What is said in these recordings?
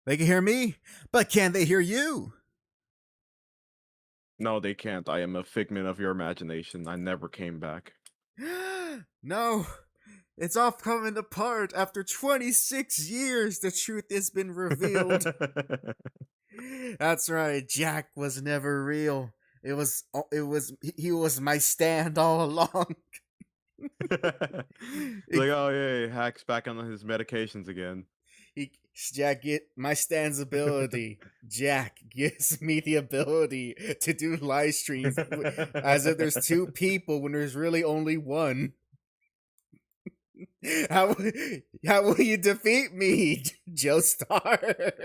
They can hear me, but can they hear you? No, they can't. I am a figment of your imagination. I never came back. No, it's all coming apart. After 26 years, the truth has been revealed. That's right, Jack was never real. He was my stand all along. Like, oh yeah, Hack's back on his medications again. Jack get my stand's ability. Jack gives me the ability to do live streams as if there's two people when there's really only one. How will you defeat me, Joestar?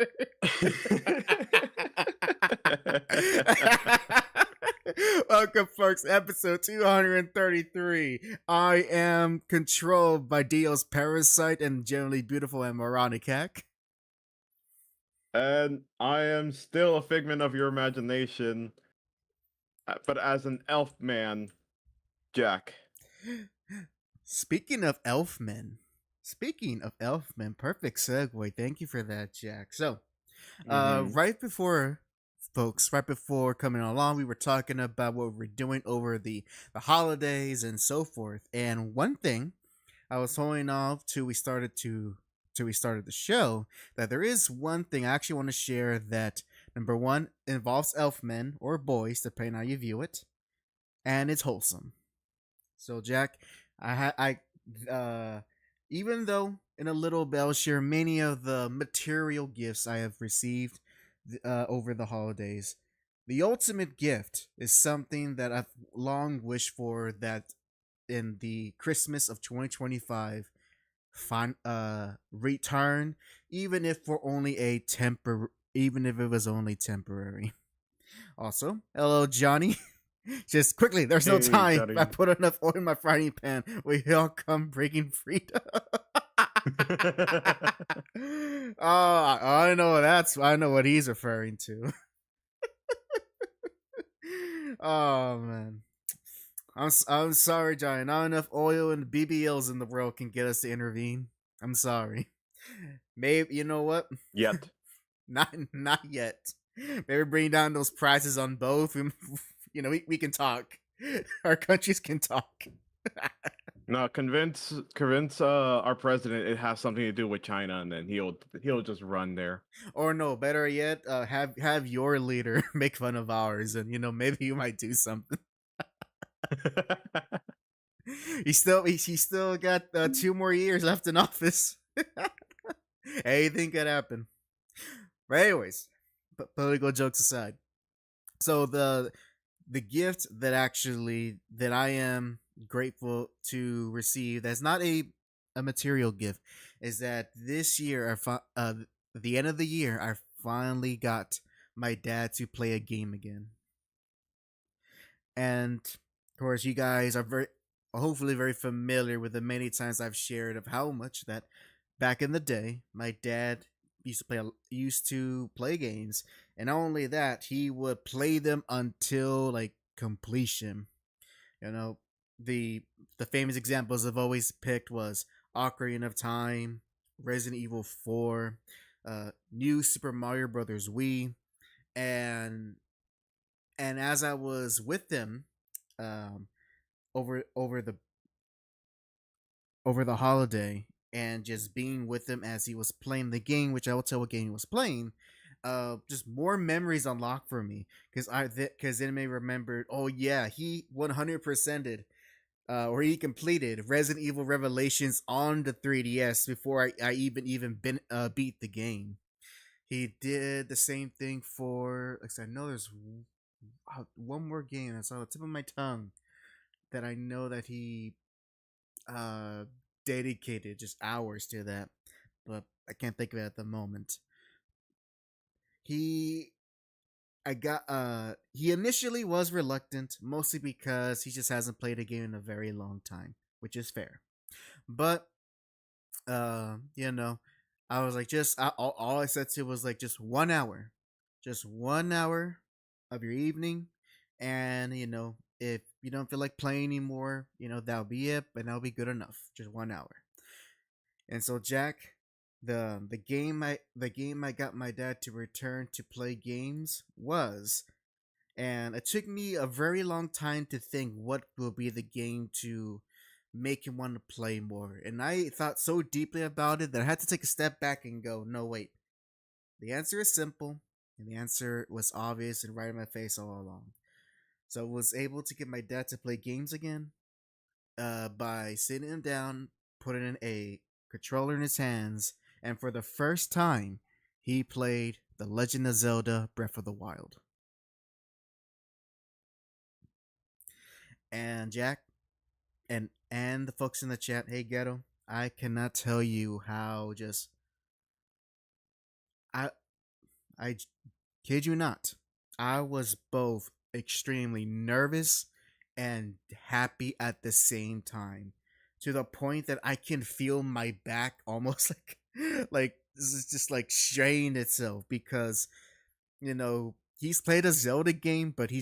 Welcome, folks. Episode 233. I am controlled by Dio's parasite and generally beautiful and moronic hack. And I am still a figment of your imagination, but as an elf man, Jack. Speaking of elfmen, perfect segue. Thank you for that, Jack. So, right before coming along, we were talking about what we're doing over the holidays and so forth. And one thing I was holding off till we started the show, that there is one thing I actually want to share that, number one, involves elfmen or boys, depending on how you view it, and it's wholesome. So, Jack, even though in a little bit I'll share many of the material gifts I have received over the holidays, the ultimate gift is something that I've long wished for, that in the Christmas of 2025 return, even if it was only temporary. Also, hello Johnny. Just quickly, there's no time. Johnny. I put enough oil in my frying pan. We all come breaking freedom. I know what he's referring to. Oh man, I'm sorry, Johnny. Not enough oil and BBLs in the world can get us to intervene. I'm sorry. Maybe, you know what? Yet. Not yet. Maybe bring down those prices on both. You know, we can talk. Our countries can talk. No, convince our president it has something to do with China, and then he'll just run there. Or no, better yet, have your leader make fun of ours, and maybe you might do something. He still got 2 more years left in office. Anything could happen. But anyways, political jokes aside, so the gift that I am grateful to receive, that's not a material gift, is that this year the end of the year I finally got my dad to play a game again. And of course, you guys are hopefully very familiar with the many times I've shared of how much that back in the day my dad used to play games, and not only that, he would play them until like completion. You know, the the famous examples I've always picked was Ocarina of Time, Resident Evil 4, New Super Mario Brothers Wii, and as I was with them, um, over the holiday, and just being with him as he was playing the game, which I will tell what game he was playing. Just more memories unlocked for me, because then I remembered. Oh yeah, he 100%ed, or he completed Resident Evil Revelations on the 3DS before I beat the game. He did the same thing for. Like I said, I know there's one more game that's on the tip of my tongue that I know that he uh dedicated just hours to that, but I can't think of it at the moment. He he initially was reluctant, mostly because he just hasn't played a game in a very long time, which is fair. But you know, I was like, all I said to was like, just 1 hour of your evening, and if you don't feel like playing anymore, that'll be it, but that'll be good enough. Just 1 hour. And so Jack, the game I got my dad to return to play games was, and it took me a very long time to think what will be the game to make him want to play more. And I thought so deeply about it that I had to take a step back and go, no, wait. The answer is simple, and the answer was obvious and right in my face all along. So I was able to get my dad to play games again, by sitting him down, putting in a controller in his hands, and for the first time, he played The Legend of Zelda Breath of the Wild. And Jack, and the folks in the chat, hey Ghetto, I cannot tell you how just I I kid you not, I was both extremely nervous and happy at the same time, to the point that I can feel my back almost like this is just like strained itself, because he's played a Zelda game, but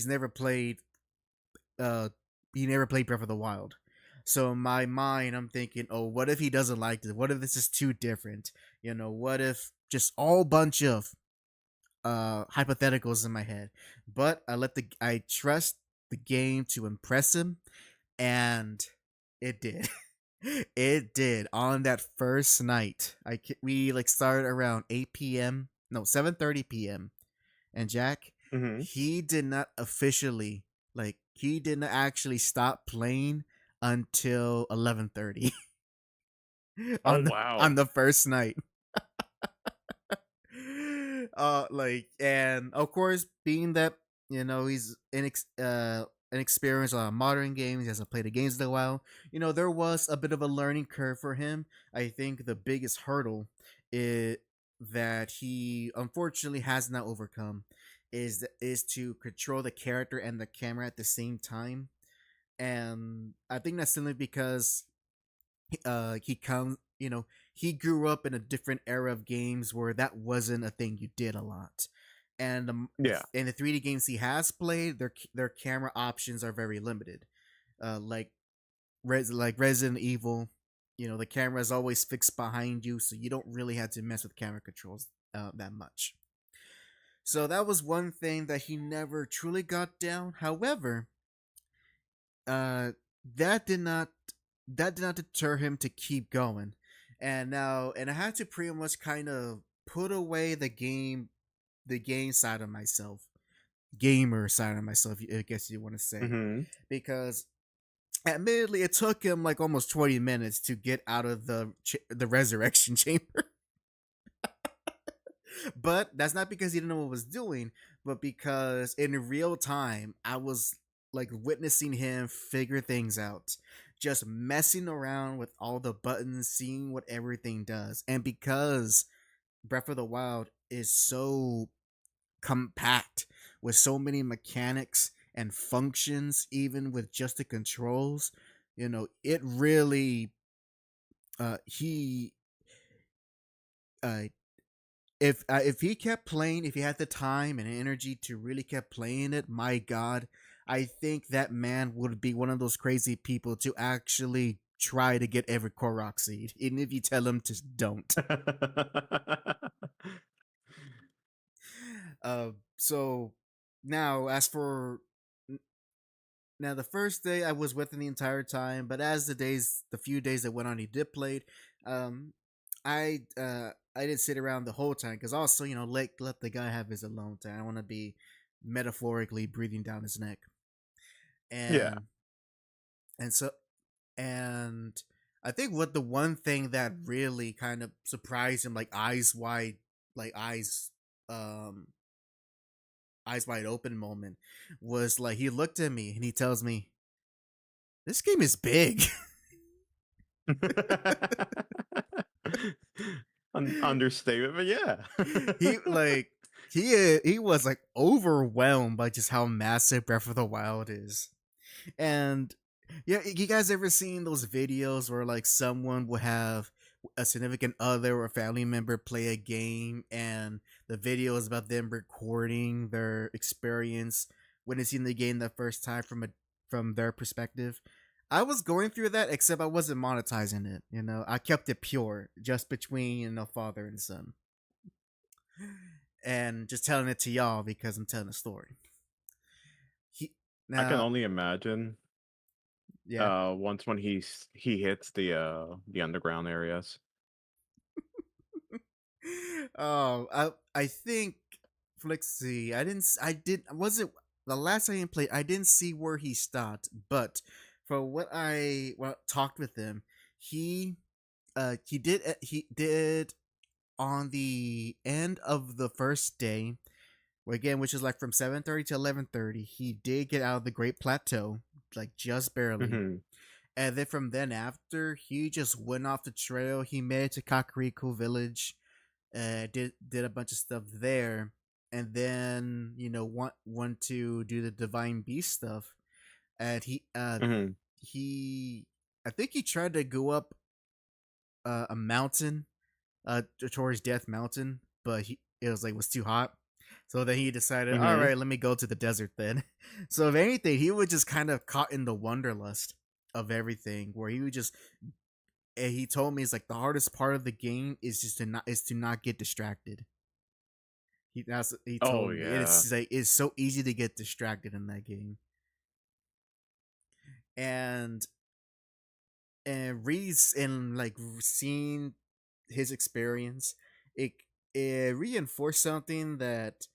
uh he never played Breath of the Wild. So in my mind, I'm thinking, oh, what if he doesn't like this? What if this is too different? What if just all bunch of hypotheticals in my head? But I trust the game to impress him, and it did. It did. On that first night, we like started around 8 p.m. No, 7:30 p.m. And Jack, Hmm. he did not actually stop playing until 11:30 Oh on wow. the first night. And of course, being that he's inexperienced on modern games, he hasn't played the games in a while. There was a bit of a learning curve for him. I think the biggest hurdle is that he unfortunately has not overcome is to control the character and the camera at the same time. And I think that's simply because he comes he grew up in a different era of games where that wasn't a thing you did a lot. And Yeah. the 3D games he has played, their camera options are very limited. Like Resident Evil, the camera is always fixed behind you, so you don't really have to mess with camera controls that much. So that was one thing that he never truly got down. However, uh, that did not deter him to keep going, and I had to pretty much kind of put away the game side of myself, gamer side of myself, I guess you want to say, Hmm. because admittedly, it took him like almost 20 minutes to get out of the resurrection chamber. But that's not because he didn't know what was doing, but because in real time, I was like witnessing him figure things out, just messing around with all the buttons, seeing what everything does. And because Breath of the Wild is so compact with so many mechanics and functions, even with just the controls, it really, he, uh, if he kept playing, if he had the time and energy to really kept playing it, my God, I think that man would be one of those crazy people to actually try to get every Korok seed, even if you tell him to don't. So now, as for now, the first day I was with him the entire time, but as the few days that went on, he did played. Um, I didn't sit around the whole time because also let the guy have his alone time. I want to be metaphorically breathing down his neck, Yeah. and and so and I think what the one thing that really kind of surprised him, like eyes wide, like um eyes wide open moment, was like he looked at me and he tells me, "This game is big." Understatement, but yeah. he like he was like overwhelmed by just how massive Breath of the Wild is. And yeah, you guys ever seen those videos where like someone will have a significant other or family member play a game, and the video is about them recording their experience witnessing the game the first time from their perspective? I was going through that, except I wasn't monetizing it. I kept it pure, just between father and son, and just telling it to y'all because I'm telling a story. He I can now, only imagine yeah. once when he hits the underground areas. Oh, I think, let's see. I did. Was it the last time he played? I didn't see where he stopped, but for what talked with him, he he did on the end of the first day, again, which is like from 7:30 to 11:30. He did get out of the Great Plateau, like just barely. Hmm. And then from then after, he just went off the trail. He made it to Kakariko Village, did a bunch of stuff there, and then want to do the Divine Beast stuff. And Hmm. he I think he tried to go up a mountain, towards Death Mountain, but was too hot. So then he decided, all Hmm. right, let me go to the desert then. So if anything, he was just kind of caught in the wanderlust of everything, where he would just. And he told me it's like the hardest part of the game is just to not get distracted. He Oh told me yeah. it's so easy to get distracted in that game, and Reese and like seeing his experience, it it reinforced something that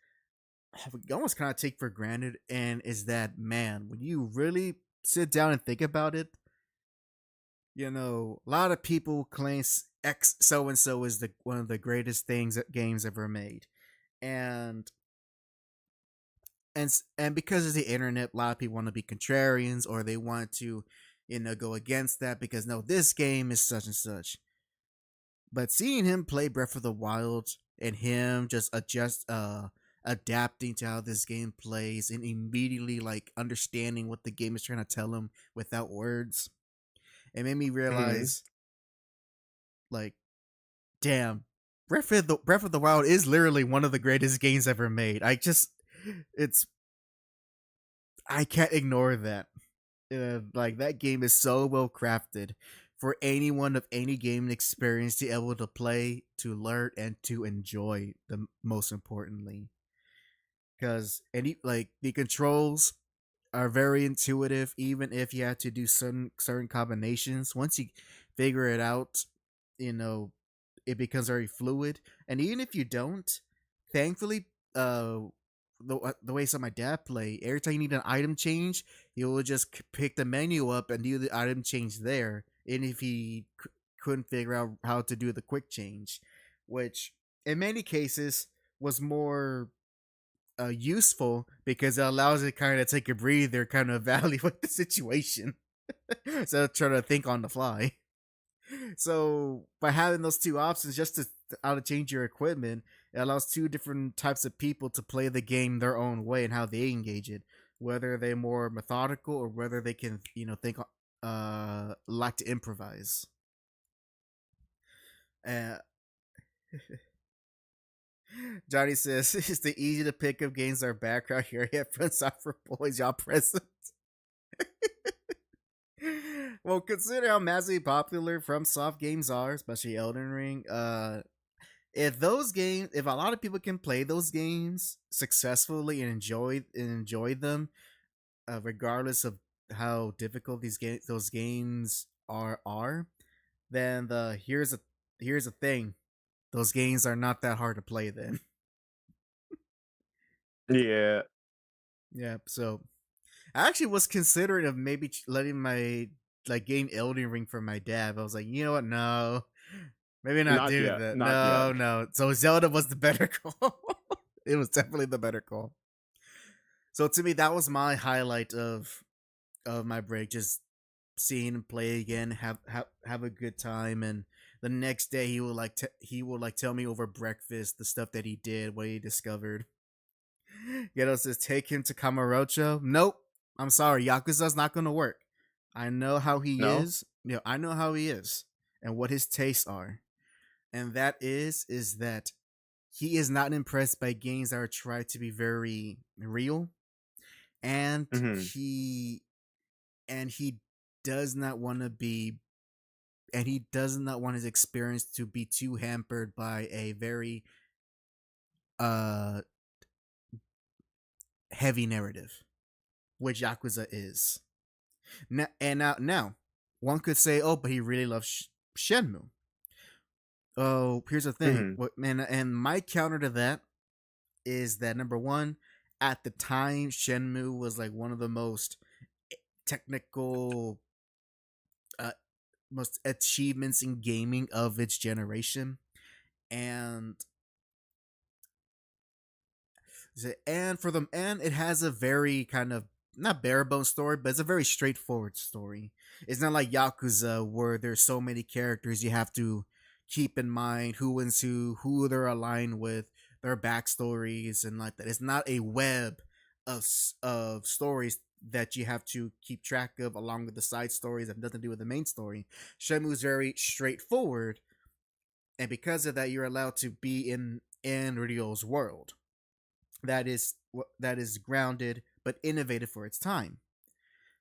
I almost kind of take for granted, and is that, man, when you really sit down and think about it, a lot of people claim X so and so is the one of the greatest things that games ever made, and and because of the internet, a lot of people want to be contrarians, or they want to, go against that because no, this game is such and such. But seeing him play Breath of the Wild and him just adapting to how this game plays and immediately like understanding what the game is trying to tell him without words, it made me Hmm. realize, like, damn, Breath of the Wild is literally one of the greatest games ever made. It's I can't ignore that. Like, that game is so well crafted for anyone of any gaming experience to be able to play, to learn, and to enjoy. The most importantly, because any like the controls. are very intuitive, even if you have to do certain combinations. Once you figure it out, you know, it becomes very fluid. And even if you don't, thankfully, the way some of my dad play, every time you need an item change, he will just pick the menu up and do the item change there. And if he couldn't figure out how to do the quick change, which in many cases was more useful because it allows it kind of take a breather, kind of evaluate the situation, so try to think on the fly. So by having those two options, just to how to change your equipment, it allows two different types of people to play the game their own way and how they engage it. Whether they're more methodical or whether they can, think, like to improvise. Uh, Johnny says it's the easy to pick up games are background here. Yeah, friends are for boys, y'all present. Well, consider how massively popular FromSoft games are, especially Elden Ring. If a lot of people can play those games successfully and enjoy them, regardless of how difficult those games are, then here's a thing: those games are not that hard to play. Then, Yeah. yeah. So I actually was considering of maybe letting my game Elden Ring for my dad. But I was like, you know what? No, maybe not Not do yet. that. Not yet. No, no. So Zelda was the better call. It was definitely the better call. So to me, that was my highlight of my break. Just seeing him play again, have a good time, and the next day he will tell me over breakfast the stuff that he did, what he discovered. Ghetto says take him to Kamurocho. Nope. I'm sorry, Yakuza's not gonna work. I know how he No? is. I know how he is and what his tastes are. And that is that he is not impressed by games that are tried to be very real. And Hmm. he does not want to be and he does not want his experience to be too hampered by a very uh heavy narrative, which Yakuza is. Now, one could say, "Oh, but he really loves Shenmue." Oh, here's the thing. Hmm. What man? And my counter to that is that number one, at the time, Shenmue was like one of the most technical, uh, most achievements in gaming of its generation, and and it has a very kind of not bare bones story, but it's a very straightforward story. It's not like Yakuza where there's so many characters you have to keep in mind who they're aligned with, their backstories, and like that. It's not a web of stories that you have to keep track of along with the side stories that have nothing to do with the main story. Shenmue is very straightforward, and because of that, you're allowed to be in Ryo's world that is grounded but innovative for its time.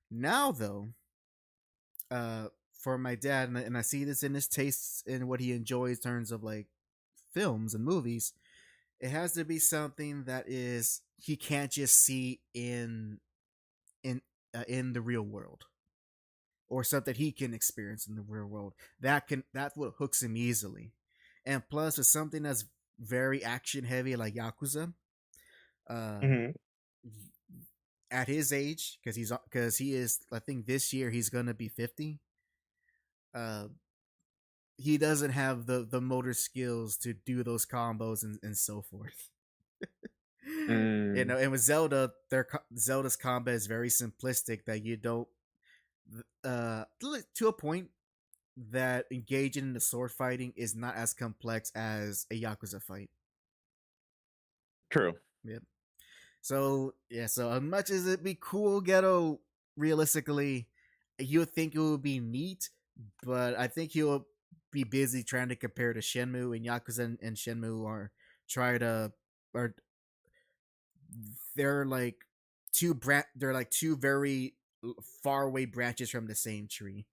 Now, though, for my dad, and I see this in his tastes and what he enjoys in terms of like films and movies, it has to be something that is he can't just see in in the real world, or something he can experience in the real world. That's what hooks him easily, and plus with something that's very action heavy like Yakuza. Uh, Hmm. at his age, because he is, I think this year he's gonna be 50. Uh, he doesn't have the motor skills to do those combos and so forth. Mm. And with Zelda's combat is very simplistic that you don't to a point that engaging in the sword fighting is not as complex as a Yakuza fight. True. Yep. So yeah, so as much as it'd be cool, Ghetto, realistically, you would think it would be neat, but I think he'll be busy trying to compare to Shenmue, and Yakuza and Shenmue try to are they're like they're like two very far away branches from the same tree.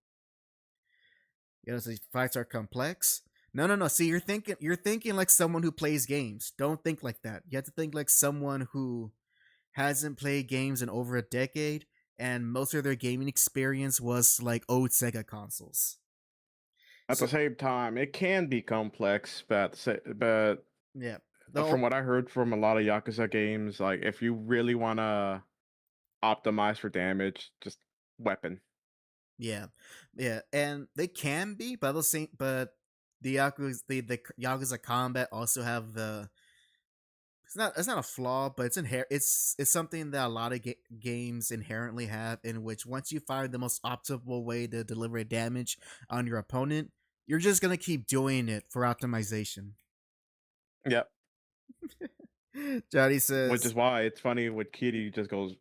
So fights are complex. No, no, no. See, you're thinking like someone who plays games. Don't think like that. You have to think like someone who hasn't played games in over a decade, and most of their gaming experience was like old Sega consoles. At So the same time, it can be complex, but yeah, the from what I heard from a lot of Yakuza games, like if you really wanna optimize for damage, just weapon. yeah, yeah, and they can be, but the same, but the Yakuza combat also have the it's not a flaw, but it's something that a lot of games inherently have, in which once you find the most optimal way to deliver damage on your opponent, you're just gonna keep doing it for optimization. Yep. Johnny Which says, is why it's funny when Kitty just goes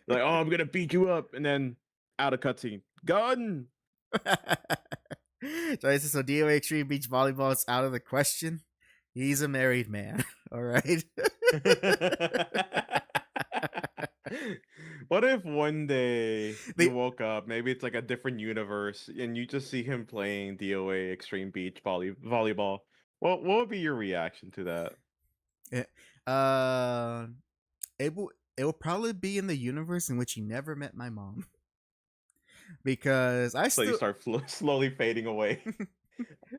like, "Oh, I'm gonna beat you up," and then out of cutscene, gun. Johnny says, so DOA Extreme Beach Volleyball is out of the question. He's a married man. All right. What if one day you they, woke up, maybe it's like a different universe, and you just see him playing DOA Extreme Beach volleyball? What would be your reaction to that? eh, uh, it will probably be in the universe in which he never met my mom, because I So you still start slowly fading away.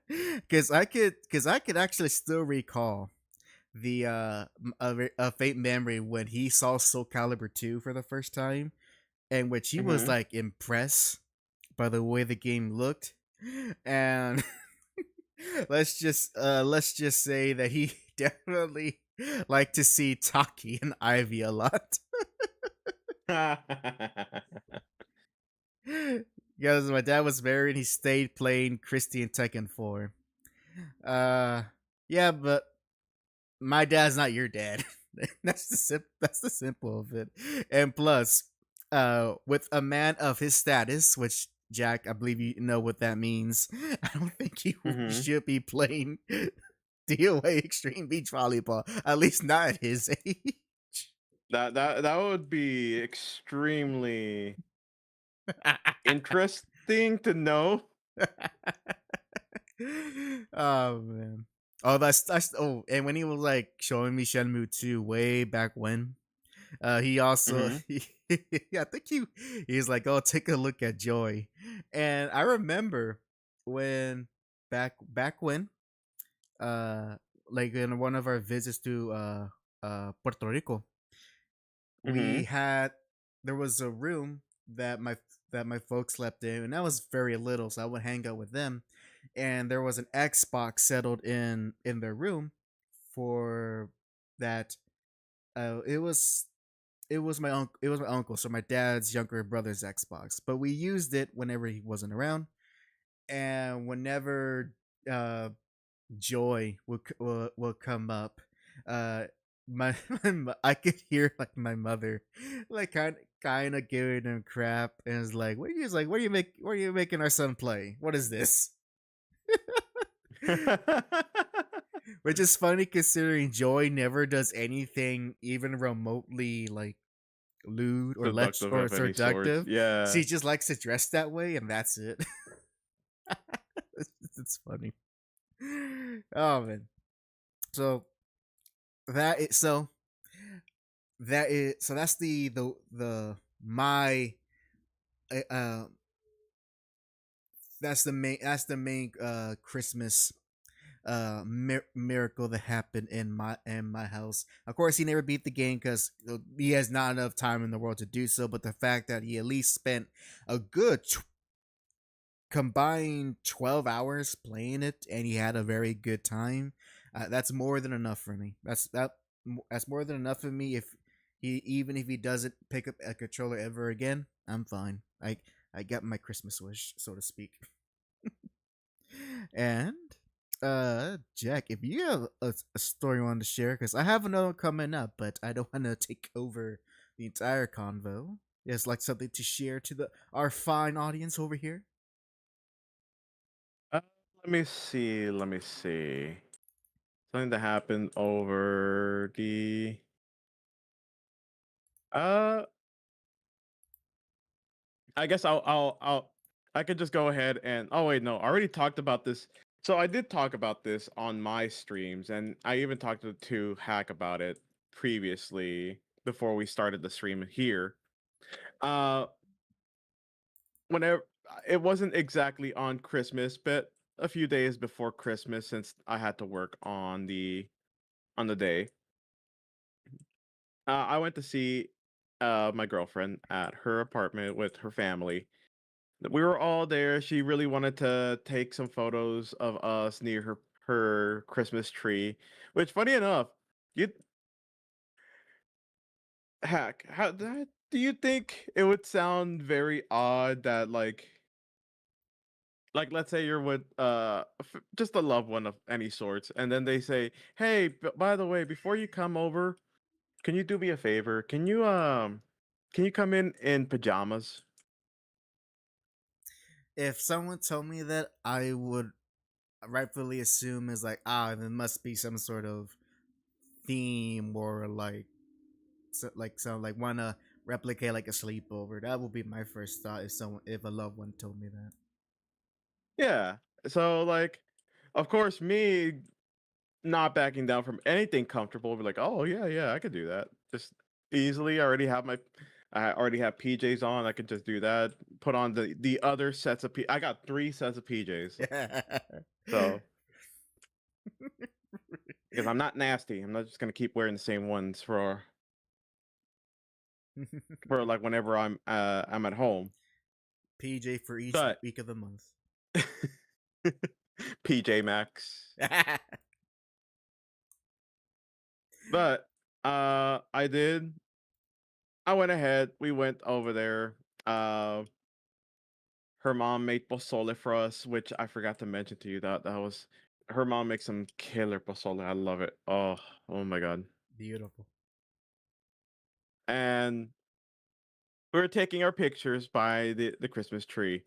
because I could actually still recall the a faint memory when he saw Soul Calibur 2 for the first time, and which he was Hmm. like impressed by the way the game looked, and let's just say that he definitely liked to see Taki and Ivy a lot. Because my dad was married, he stayed playing Christy and Tekken 4. Uh, yeah, but my dad's not your dad. That's the simple of it. And plus, with a man of his status, which Jack, I believe you know what that means. I don't think he Hmm. should be playing DOA Extreme Beach Volleyball. At least not at his age. That would be extremely interesting to know. Oh man. Oh, that's oh, and when he was like showing me Shenmue 2 way back when, he also Hmm. I think he's like, oh, take a look at Joy, and I remember when back when uh like in one of our visits to Puerto Rico, we Hmm. had there was a room that my folks slept in, and I was very little, so I would hang out with them, and there was an Xbox settled in their room for that. It was my uncle, so my dad's younger brother's Xbox, but we used it whenever he wasn't around, and whenever uh Joy will come up, uh I could hear like my mother like kind of giving him crap, and is like, what are you making our son play? What is this? Which is funny considering Joy never does anything even remotely like lewd or less Seductive or of any sorts. seductive. Yeah. She just likes to dress that way, and that's it. it's funny. Oh man. So so that's the my uh uh, that's the main Christmas miracle that happened in my house. Of course, he never beat the game because he has not enough time in the world to do so. But the fact that he at least spent a good combined 12 hours playing it, and he had a very good time, that's more than enough for me. That's more than enough for me. Even if he doesn't pick up a controller ever again, I'm fine. I got my Christmas wish, so to speak. And Jack, if you have a story you want to share, because I have another one coming up, but I don't want to take over the entire convo. There's like something to share to the our fine audience over here. Uh, let me see. Let me see. Something that happened over the. Uh, I guess I could just go ahead and. Oh wait, no. I already talked about this. So I did talk about this on my streams, and I even talked to HAC about it previously. before we started the stream here. Uh, whenever it wasn't exactly on Christmas, but a few days before Christmas, since I had to work on the day, I went to see my girlfriend at her apartment with her family. We were all there. She really wanted to take some photos of us near her Christmas tree. Which, funny enough, you hack. How that do you think it would sound very odd that like let's say you're with just a loved one of any sorts, and then they say, "Hey, by the way, before you come over, can you do me a favor? Can you come in pajamas?" If someone told me that, I would rightfully assume is like, there must be some sort of theme or like some like wanna replicate like a sleepover. That would be my first thought if a loved one told me that. Yeah. So like, of course, me not backing down from anything comfortable, be like, "Oh yeah, yeah, I could do that." Just easily. I already have PJs on. I could just do that. Put on the other sets of I got 3 sets of PJs. So because I'm not nasty, I'm not just gonna keep wearing the same ones for like whenever I'm at home. PJ for each But week of the month. PJ Maxx. But I did. I went ahead. We went over there. Uh, her mom made pozole for us, which I forgot to mention to you. That was her mom makes some killer pozole. I love it. Oh my god. Beautiful. And we were taking our pictures by the Christmas tree.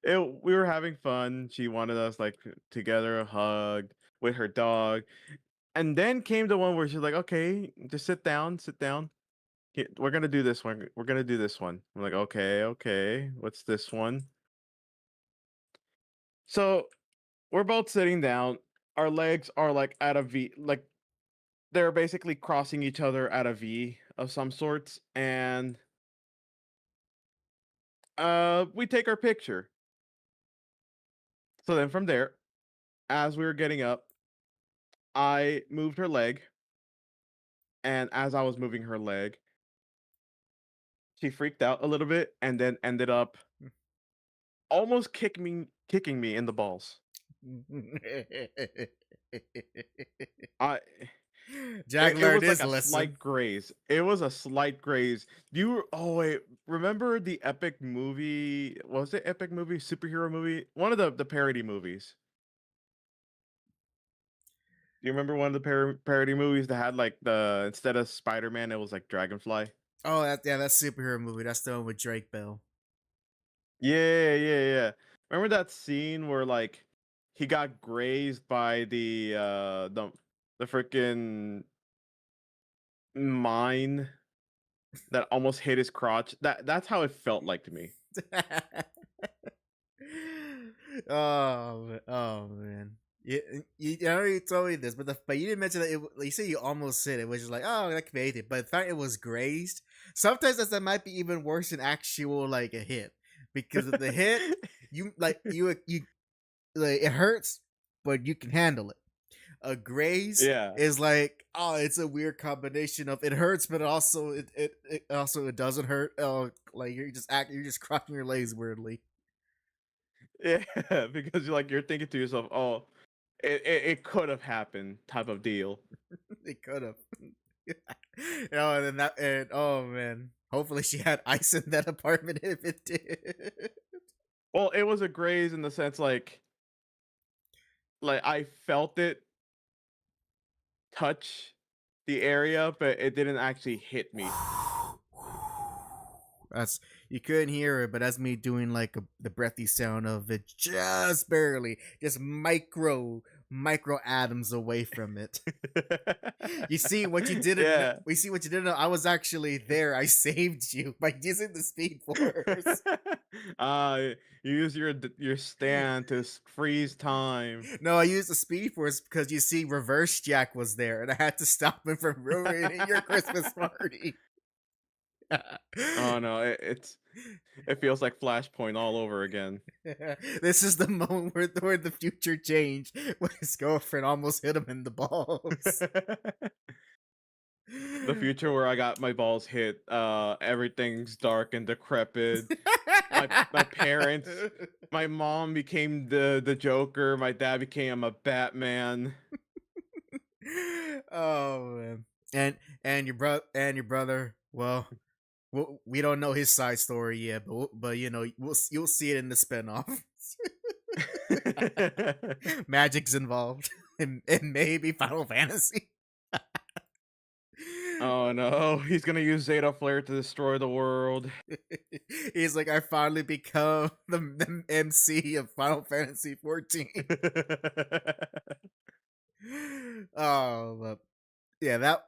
We were having fun. She wanted us like together, hugged with her dog. And then came the one where she's like, "Okay, just sit down, sit down. We're gonna do this one. We're gonna do this one." I'm like, "Okay, okay. What's this one?" So we're both sitting down. Our legs are like at a V, like they're basically crossing each other at a V of some sorts, and we take our picture. So then from there, as we were getting up, I moved her leg, and as I was moving her leg, she freaked out a little bit, and then ended up almost kicking me in the balls. I Jack it learned was like his a lesson. slight graze. It was a slight graze. Oh wait, remember the epic movie? Was it epic movie? Superhero movie? One of the parody movies. Do you remember one of the parody movies that had like the instead of Spider-Man, it was like Dragonfly? Oh, that's superhero movie. That's the one with Drake Bell. Yeah, yeah, yeah. Remember that scene where like he got grazed by the freaking mine that almost hit his crotch? That's how it felt like to me. Oh man. You already told me this, but you didn't mention that. You say you almost said it, which is like, oh, that made it. But the fact it was grazed, sometimes that might be even worse than actual like a hit, because of the hit, you like it hurts, but you can handle it. A graze Yeah. is like, oh, it's a weird combination of it hurts, but also it also it doesn't hurt. Oh, like you're just crossing your legs weirdly. Yeah, because you're thinking to yourself, "Oh, it could have happened," type of deal. It could have. And then and oh man, hopefully she had ice in that apartment if it did. Well, it was a graze in the sense like I felt it touch the area, but it didn't actually hit me. That's you couldn't hear it, but that's me doing like the breathy sound of it, just barely, just micro atoms away from it. You see what you didn't. Yeah. We see what you didn't know. I was actually there. I saved you by using the speed force. You use your stand to freeze time. No, I used the speed force because you see, Reverse Jack was there, and I had to stop him from ruining your Christmas party. Oh no, it feels like Flashpoint all over again. This is the moment where the future changed when his girlfriend almost hit him in the balls. The future where I got my balls hit, everything's dark and decrepit. My parents, my mom became the Joker, my dad became a Batman. Oh man. And your brother, well, we don't know his side story yet, but you know, you'll see it in the spinoff. Magic's involved, and maybe Final Fantasy. Oh no, he's gonna use Zeta Flare to destroy the world. He's like, I finally become the MC of Final Fantasy 14. Oh, but yeah, that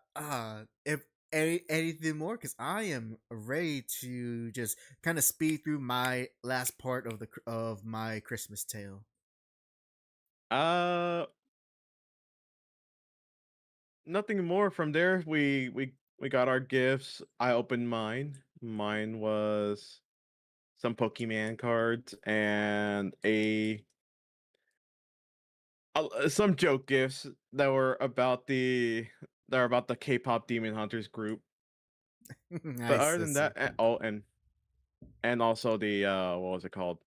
if anything more, because I am ready to just kind of speed through my last part of my Christmas tale. uh, Nothing more from there. We got our gifts. I opened mine. Mine was some Pokemon cards and some joke gifts that were about the K-pop Demon Hunters group. But Nice, other than that's so that, cool. and also the what was it called?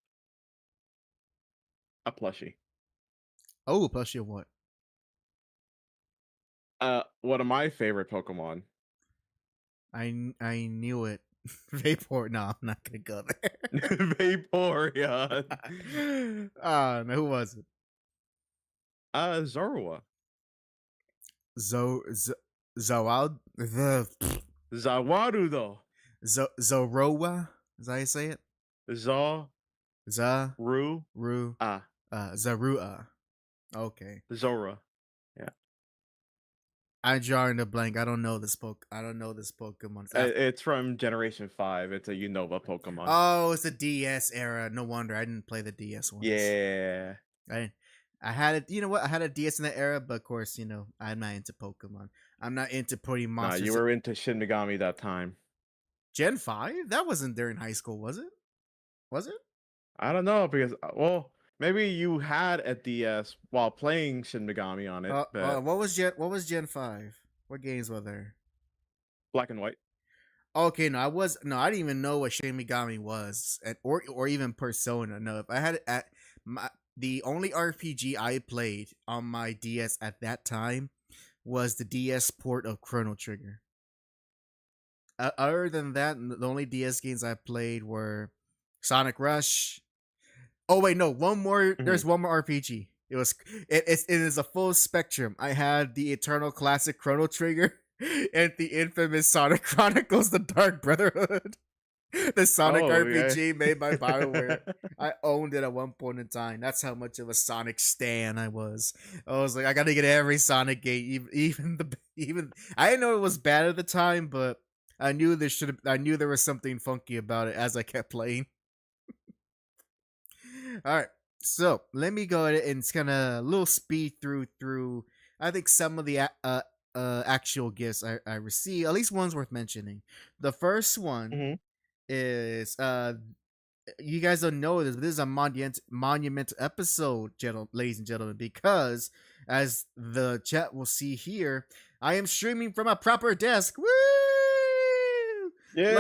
A plushie. Oh, plus you what? One of my favorite Pokemon. I knew it. Vapor. No, I'm not gonna go there. Vaporeon. No, who was it? Zorua. Zoad the Zawarudo. Zoroa. Is that how you say it? Zaru. Zaru Ah. Zarua. Okay. Zora. Yeah. I'm drawing a blank. I don't know this Pokemon. It's from Generation 5. It's a Unova Pokemon. Oh, it's the DS era. No wonder I didn't play the DS ones. Yeah. I had it. You know what? I had a DS in that era, but of course, you know, I'm not into Pokemon. I'm not into putting Nah, monsters. you were into Shin Megami that time. Gen 5? That wasn't during high school, was it? Was it? I don't know because well, maybe you had a DS while playing Shin Megami on it, but What was Gen 5? What games were there? black and white. Okay, no, I didn't even know what Shin Megami was, or even Persona. No, if I had it at the only RPG I played on my DS at that time was the DS port of Chrono Trigger. Other than that, the only DS games I played were Sonic Rush. Oh wait, no, one more. Mm-hmm. There's one more RPG. It is a full spectrum. I had the Eternal Classic Chrono Trigger and the infamous Sonic Chronicles: The Dark Brotherhood. The Sonic RPG made by BioWare. I owned it at one point in time. That's how much of a Sonic stan I was. I was like, I gotta get every Sonic game, even. I didn't know it was bad at the time, but I knew there was something funky about it as I kept playing. All right, so let me go ahead and it's kind of a little speed through. I think some of the actual gifts I received, at least one's worth mentioning. The first one is you guys don't know this, but this is a monumental episode, ladies and gentlemen, because as the chat will see here, I am streaming from a proper desk. Woo! Yeah.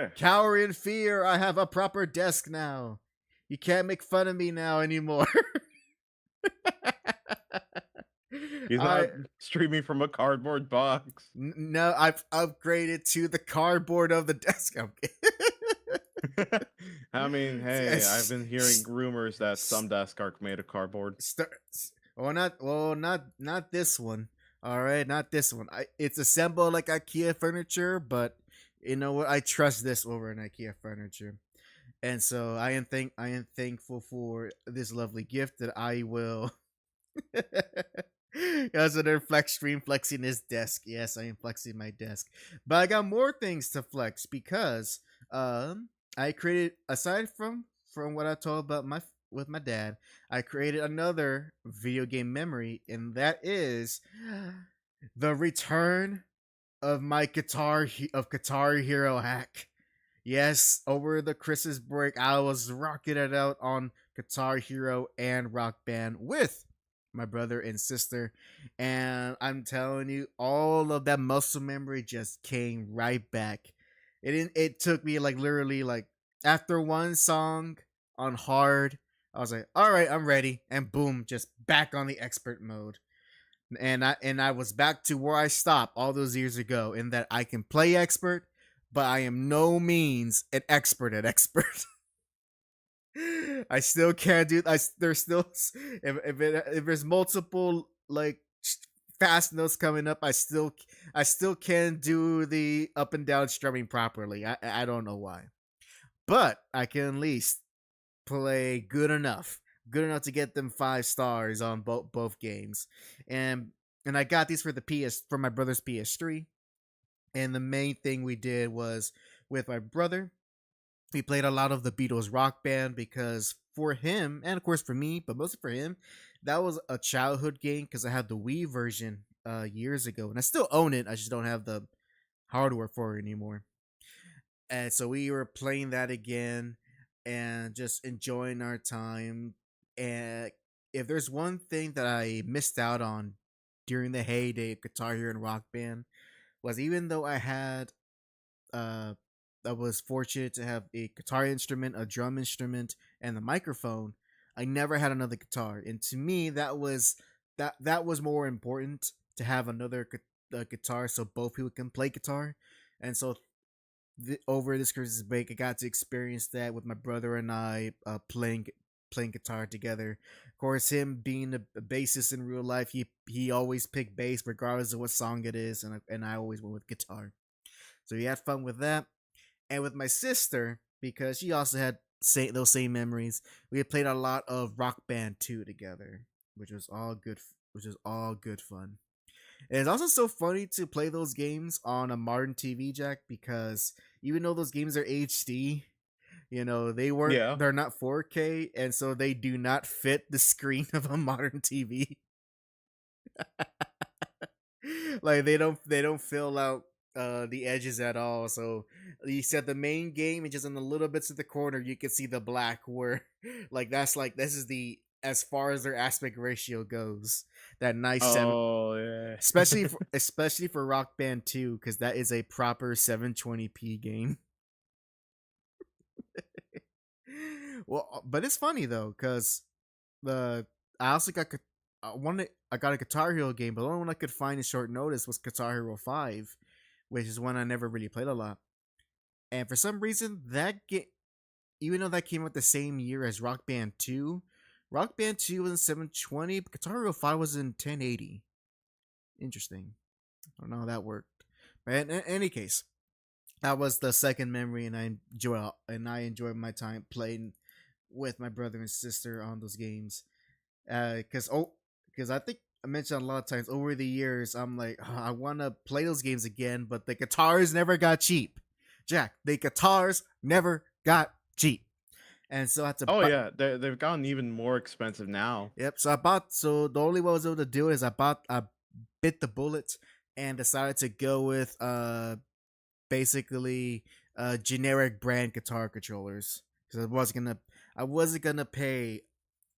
Like, cower in fear. I have a proper desk now. You can't make fun of me now anymore. He's not streaming from a cardboard box. No, I've upgraded to the cardboard of the desk. I mean, hey, I've been hearing rumors that some desk are made of cardboard. Not this one. All right, not this one. It's assembled like IKEA furniture, but you know what? I trust this over an IKEA furniture. And so I am thankful for this lovely gift that I will. As another flex stream flexing his desk. Yes, I am flexing my desk, but I got more things to flex because I created, aside from what I told about with my dad, I created another video game memory, and that is the return of my Guitar Hero hack. Yes, over the Christmas break, I was rocking it out on Guitar Hero and Rock Band with my brother and sister. And I'm telling you, all of that muscle memory just came right back. It took me like literally like after one song on hard, I was like, all right, I'm ready. And boom, just back on the expert mode. And I was back to where I stopped all those years ago in that I can play expert, but I am no means an expert at expert. I still can't do. There's still if there's multiple like fast notes coming up, I still can't do the up and down strumming properly. I don't know why, but I can at least play good enough to get them 5 stars on both games, and and I got these for the PS for my brother's PS3. And the main thing we did was with my brother, we played a lot of the Beatles Rock Band because for him, and of course for me, but mostly for him, that was a childhood game because I had the Wii version years ago, and I still own it. I just don't have the hardware for it anymore. And so we were playing that again and just enjoying our time. And if there's one thing that I missed out on during the heyday of Guitar Hero and Rock Band, was even though uh I was fortunate to have a guitar instrument, a drum instrument, and a microphone, I never had another guitar. And to me that was more important, to have another guitar so both people can play guitar. And so over this Christmas break, I got to experience that with my brother and I playing guitar together. Of course, him being a bassist in real life, he always picked bass regardless of what song it is, and I always went with guitar. So we had fun with that, and with my sister because she also had those same memories. We had played a lot of Rock Band 2 together, which was all good. Which was all good fun. And it's also so funny to play those games on a modern TV, Jack, because even though those games are HD, Yeah. they're not 4K, and so they do not fit the screen of a modern TV. Like they don't fill out the edges at all. So you said the main game, and just in the little bits of the corner, you can see the black where like this is the as far as their aspect ratio goes. That nice seven, Oh yeah. especially for Rock Band 2, because that is a proper 720p game. Well, but it's funny though, because the I also got I got a Guitar Hero game, but the only one I could find in short notice was Guitar Hero 5, which is one I never really played a lot. And for some reason, that game, even though that came out the same year as Rock Band 2, Rock Band 2 was in 720, but Guitar Hero 5 was in 1080. Interesting. I don't know how that worked. But in any case, that was the second memory, and I enjoyed my time playing with my brother and sister on those games. Because I think I mentioned a lot of times over the years, I'm like, "Oh, I want to play those games again," but the guitars never got cheap. Jack, the guitars never got cheap, and so I had to Oh buy. yeah. They've gotten even more expensive now. Yep. So the only way I was able to do it is I bit the bullet and decided to go with basically generic brand guitar controllers, because I wasn't gonna pay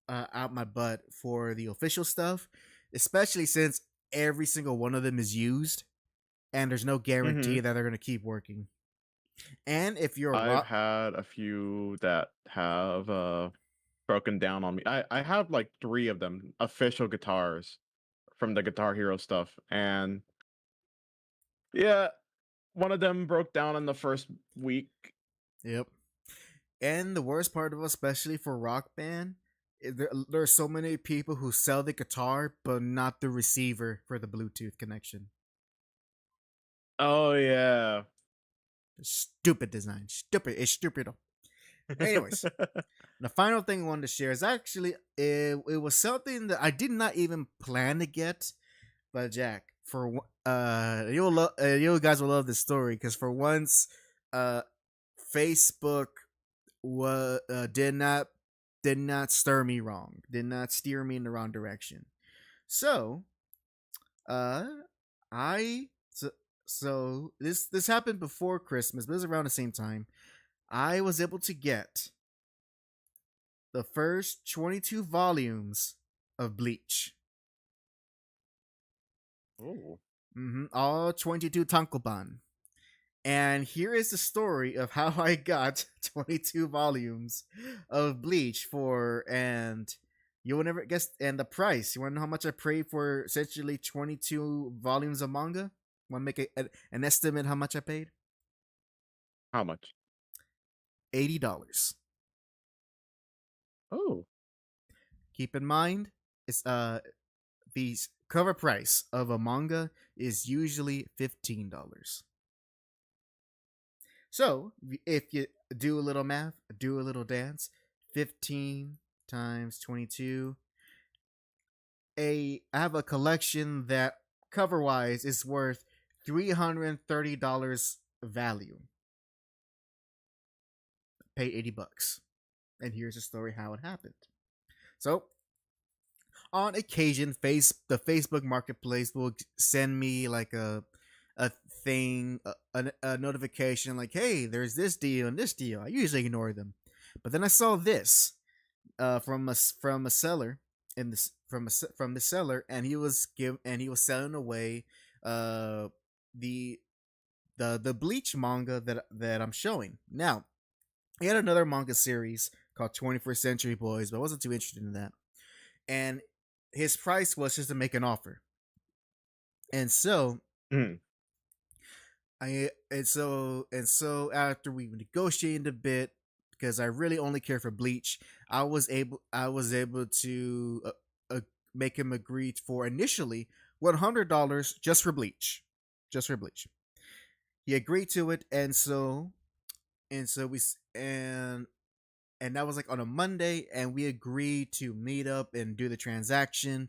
out my butt for the official stuff, especially since every single one of them is used and there's no Mm-hmm. guarantee that they're gonna keep working. And if you're a I've rock, had a few that have broken down on me. I have like 3 of them, official guitars from the Guitar Hero stuff, and yeah, one of them broke down in the first week. yep. And the worst part of it, especially for Rock Band, there are so many people who sell the guitar but not the receiver for the Bluetooth connection. Oh yeah. Stupid design. Stupid. It's stupid. Anyways, the final thing I wanted to share is actually it was something that I did not even plan to get, but Jack, you guys will love this story because for once, uh, Facebook did not stir me wrong, did not steer me in the wrong direction. So, uh, I so, So this happened before Christmas, but it was around the same time. I was able to get the first 22 volumes of Bleach. Oh. All 22 tankoban. And here is the story of how I got 22 volumes of Bleach for, and you will never guess, and the price. You want to know how much I paid for essentially 22 volumes of manga? Want to make an estimate how much I paid? How much? $80. Oh. Keep in mind, it's the cover price of a manga is usually $15. So if you do a little math, do a little dance, 15 times 22. I have a collection that cover wise is worth $330 value. Pay $80. And here's the story how it happened. So on occasion, the Facebook Marketplace will send me like a thing, a notification like, "Hey, there's this deal and this deal." I usually ignore them, but then I saw this from a seller in this from the seller, and he was selling away the the Bleach manga that I'm showing now. He had another manga series called 21st Century Boys, but I wasn't too interested in that. And his price was just to make an offer. And so Mm. and so after we negotiated a bit, because I really only care for Bleach, I was able to make him agree for initially $100 just for Bleach, just for Bleach. He agreed to it, and that was like on a Monday, and we agreed to meet up and do the transaction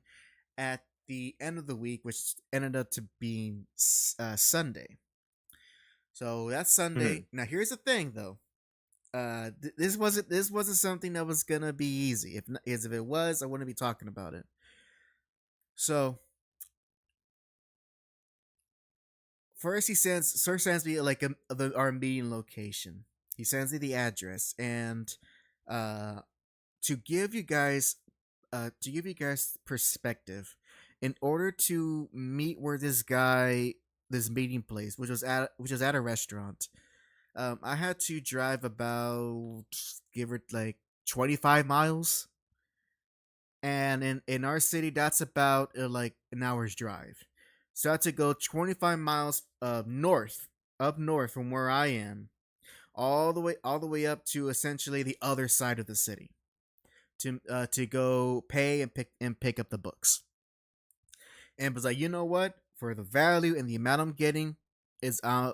at the end of the week, which ended up to being Sunday. So that's Sunday. Mm. Now here's the thing, though. This wasn't something that was gonna be easy. If it was, I wouldn't be talking about it. So first, sends me like our meeting location. He sends me the address, and uh, to give you guys perspective, in order to meet where this meeting place, which was at a restaurant, I had to drive about, give it like 25 miles, and in our city that's about like an hour's drive. So I had to go 25 miles up north from where I am, all the way up to essentially the other side of the city to go pay and pick up the books. And was like, you know what? For the value and the amount I'm getting, is I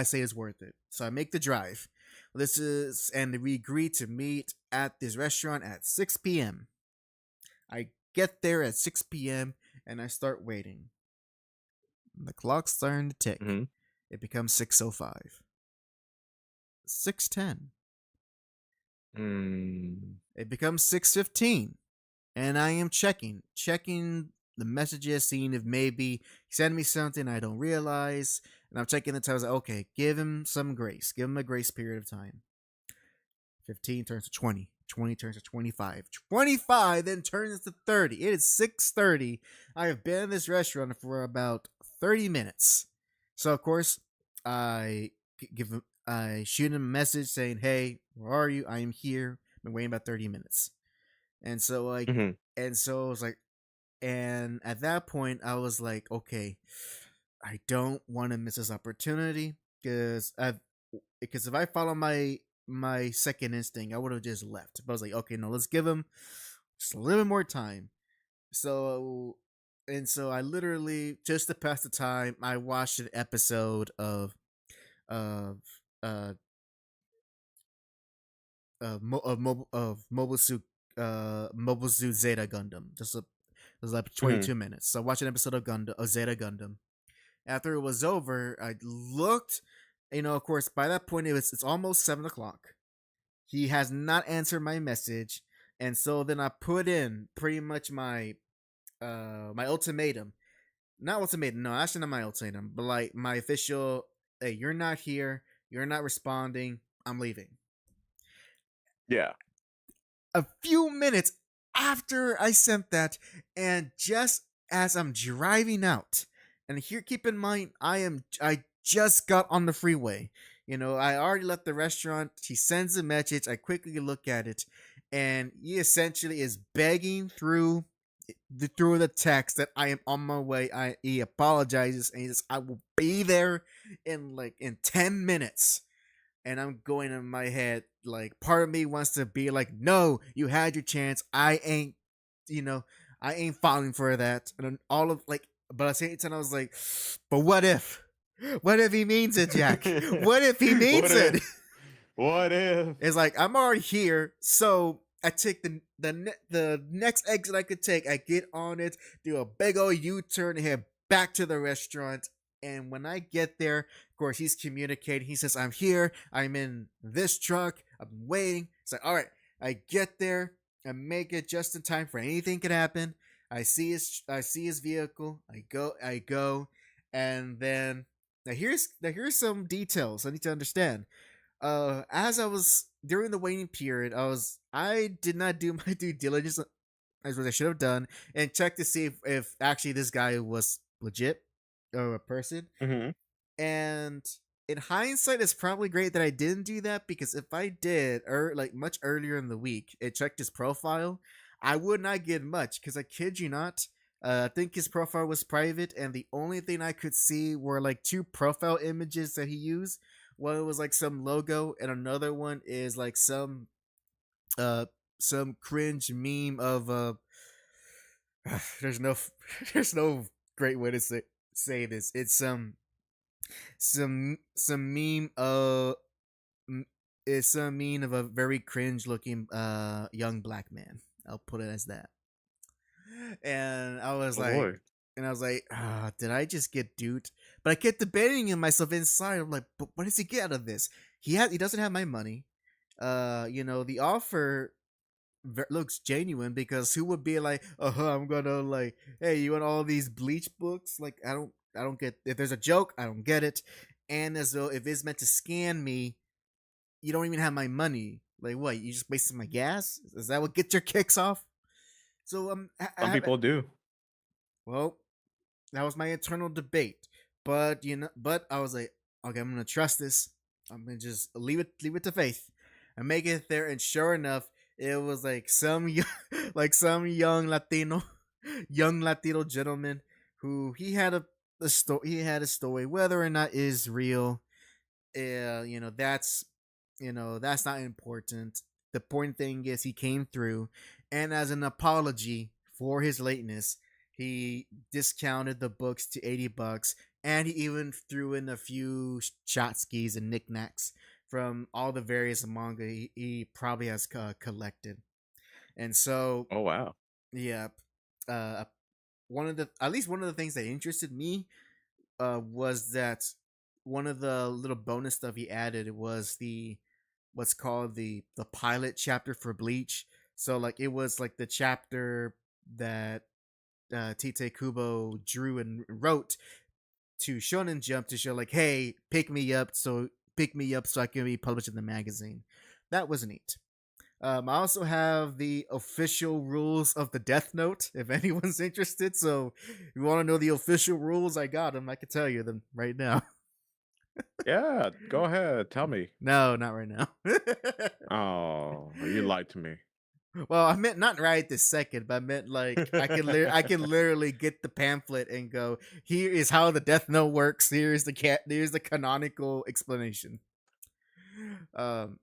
say it's worth it. So I make the drive. And we agreed to meet at this restaurant at 6 p.m. I get there at 6 p.m. and I start waiting. The clock's starting to tick. Mm-hmm. It becomes 6:05. 6:10. Mm. It becomes 6:15. And I am checking the messages, seeing if maybe he sent me something I don't realize. And I'm checking the time. I was like, okay, give him some grace. Give him a grace period of time. 15 turns to 20. 20 turns to 25. 25 then turns to 30. It is 6:30. I have been in this restaurant for about 30 minutes. So, of course, I shoot him a message saying, "Hey, where are you? I am here. I've been waiting about 30 minutes." And so, Mm-hmm. I was like, and at that point, I was like, okay, I don't want to miss this opportunity because if I follow my second instinct, I would have just left. But I was like, okay, no, let's give him just a little bit more time. So I literally, just to pass the time, I watched an episode of uh Mobile Suit Zeta Gundam. It was like Mm-hmm. 22 minutes. So I watched an episode of Zeta Gundam. After it was over, I looked. Of course, by that point it's almost 7 o'clock. He has not answered my message, and so then I put in pretty much my ultimatum. not ultimatum. No, actually not my ultimatum, but like my official. Hey, you're not here. You're not responding. I'm leaving. Yeah. A few minutes after I sent that, and just as I'm driving out, and here, keep in mind, I just got on the freeway. I already left the restaurant. He sends a message. I quickly look at it, and he essentially is begging through the text that I am on my way. He apologizes and he says I will be there in 10 minutes. And I'm going in my head, like, part of me wants to be like, no, you had your chance. You know, I ain't falling for that. And all of like, but at the same time, I was like, but what if? What if he means it, Jack? What if he means it? What if? It's like I'm already here, so I take the next exit I could take. I get on it, do a big old U-turn, and head back to the restaurant. And when I get there, of course, he's communicating. He says, "I'm here. I'm in this truck. I'm waiting." It's like, all right. I get there. I make it just in time for anything could happen. I see his vehicle. I go, and then here's some details I need to understand. As I was during the waiting period, I did not do my due diligence as what I should have done and check to see if actually this guy was legit or a person. Mm-hmm. And in hindsight, it's probably great that I didn't do that, because if I did, or like much earlier in the week, and checked his profile, I would not get much. Because I kid you not, I think his profile was private, and the only thing I could see were like two profile images that he used. One was like some logo, and another one is like uh some cringe meme of there's no there's no great way to say this. It's some meme it's some meme of a very cringe looking young black man. I'll put it as that. And I was Oh like, boy. did I just get duped? But I kept debating in myself inside. I'm like, but what does he get out of this? He doesn't have my money. The offer looks genuine, because who would be like, I'm gonna like, hey, you want all these Bleach books? Like, I don't get if there's a joke, I don't get it. And as though if it's meant to scam me, you don't even have my money. Like, what? You just wasted my gas? Is that what gets your kicks off? So I Some have people do. well, that was my internal debate. But I was like, okay, I'm gonna trust this. I'm gonna just leave it to faith. I make it there, and sure enough, it was like like some young Latino gentleman who he had a story, whether or not is real. That's that's not important. The important thing is he came through, and as an apology for his lateness, he discounted the books to $80, and he even threw in a few shot skis and knickknacks from all the various manga he probably has collected. And so, Oh wow. yeah, uh, at least one of the things that interested me was that one of the little bonus stuff he added was the what's called the pilot chapter for Bleach. So like it was like the chapter that Tite Kubo drew and wrote to Shonen Jump to show like, hey, pick me up so I can be published in the magazine. That was neat. I also have the official rules of the Death Note if anyone's interested. So if you want to know the official rules, I got them. I can tell you them right now. Yeah, go ahead. Tell me. No, not right now. Oh, you lied to me. Well, I meant not right this second, but I meant like I can literally get the pamphlet and go, here is how the Death Note works. Here's the canonical explanation. Um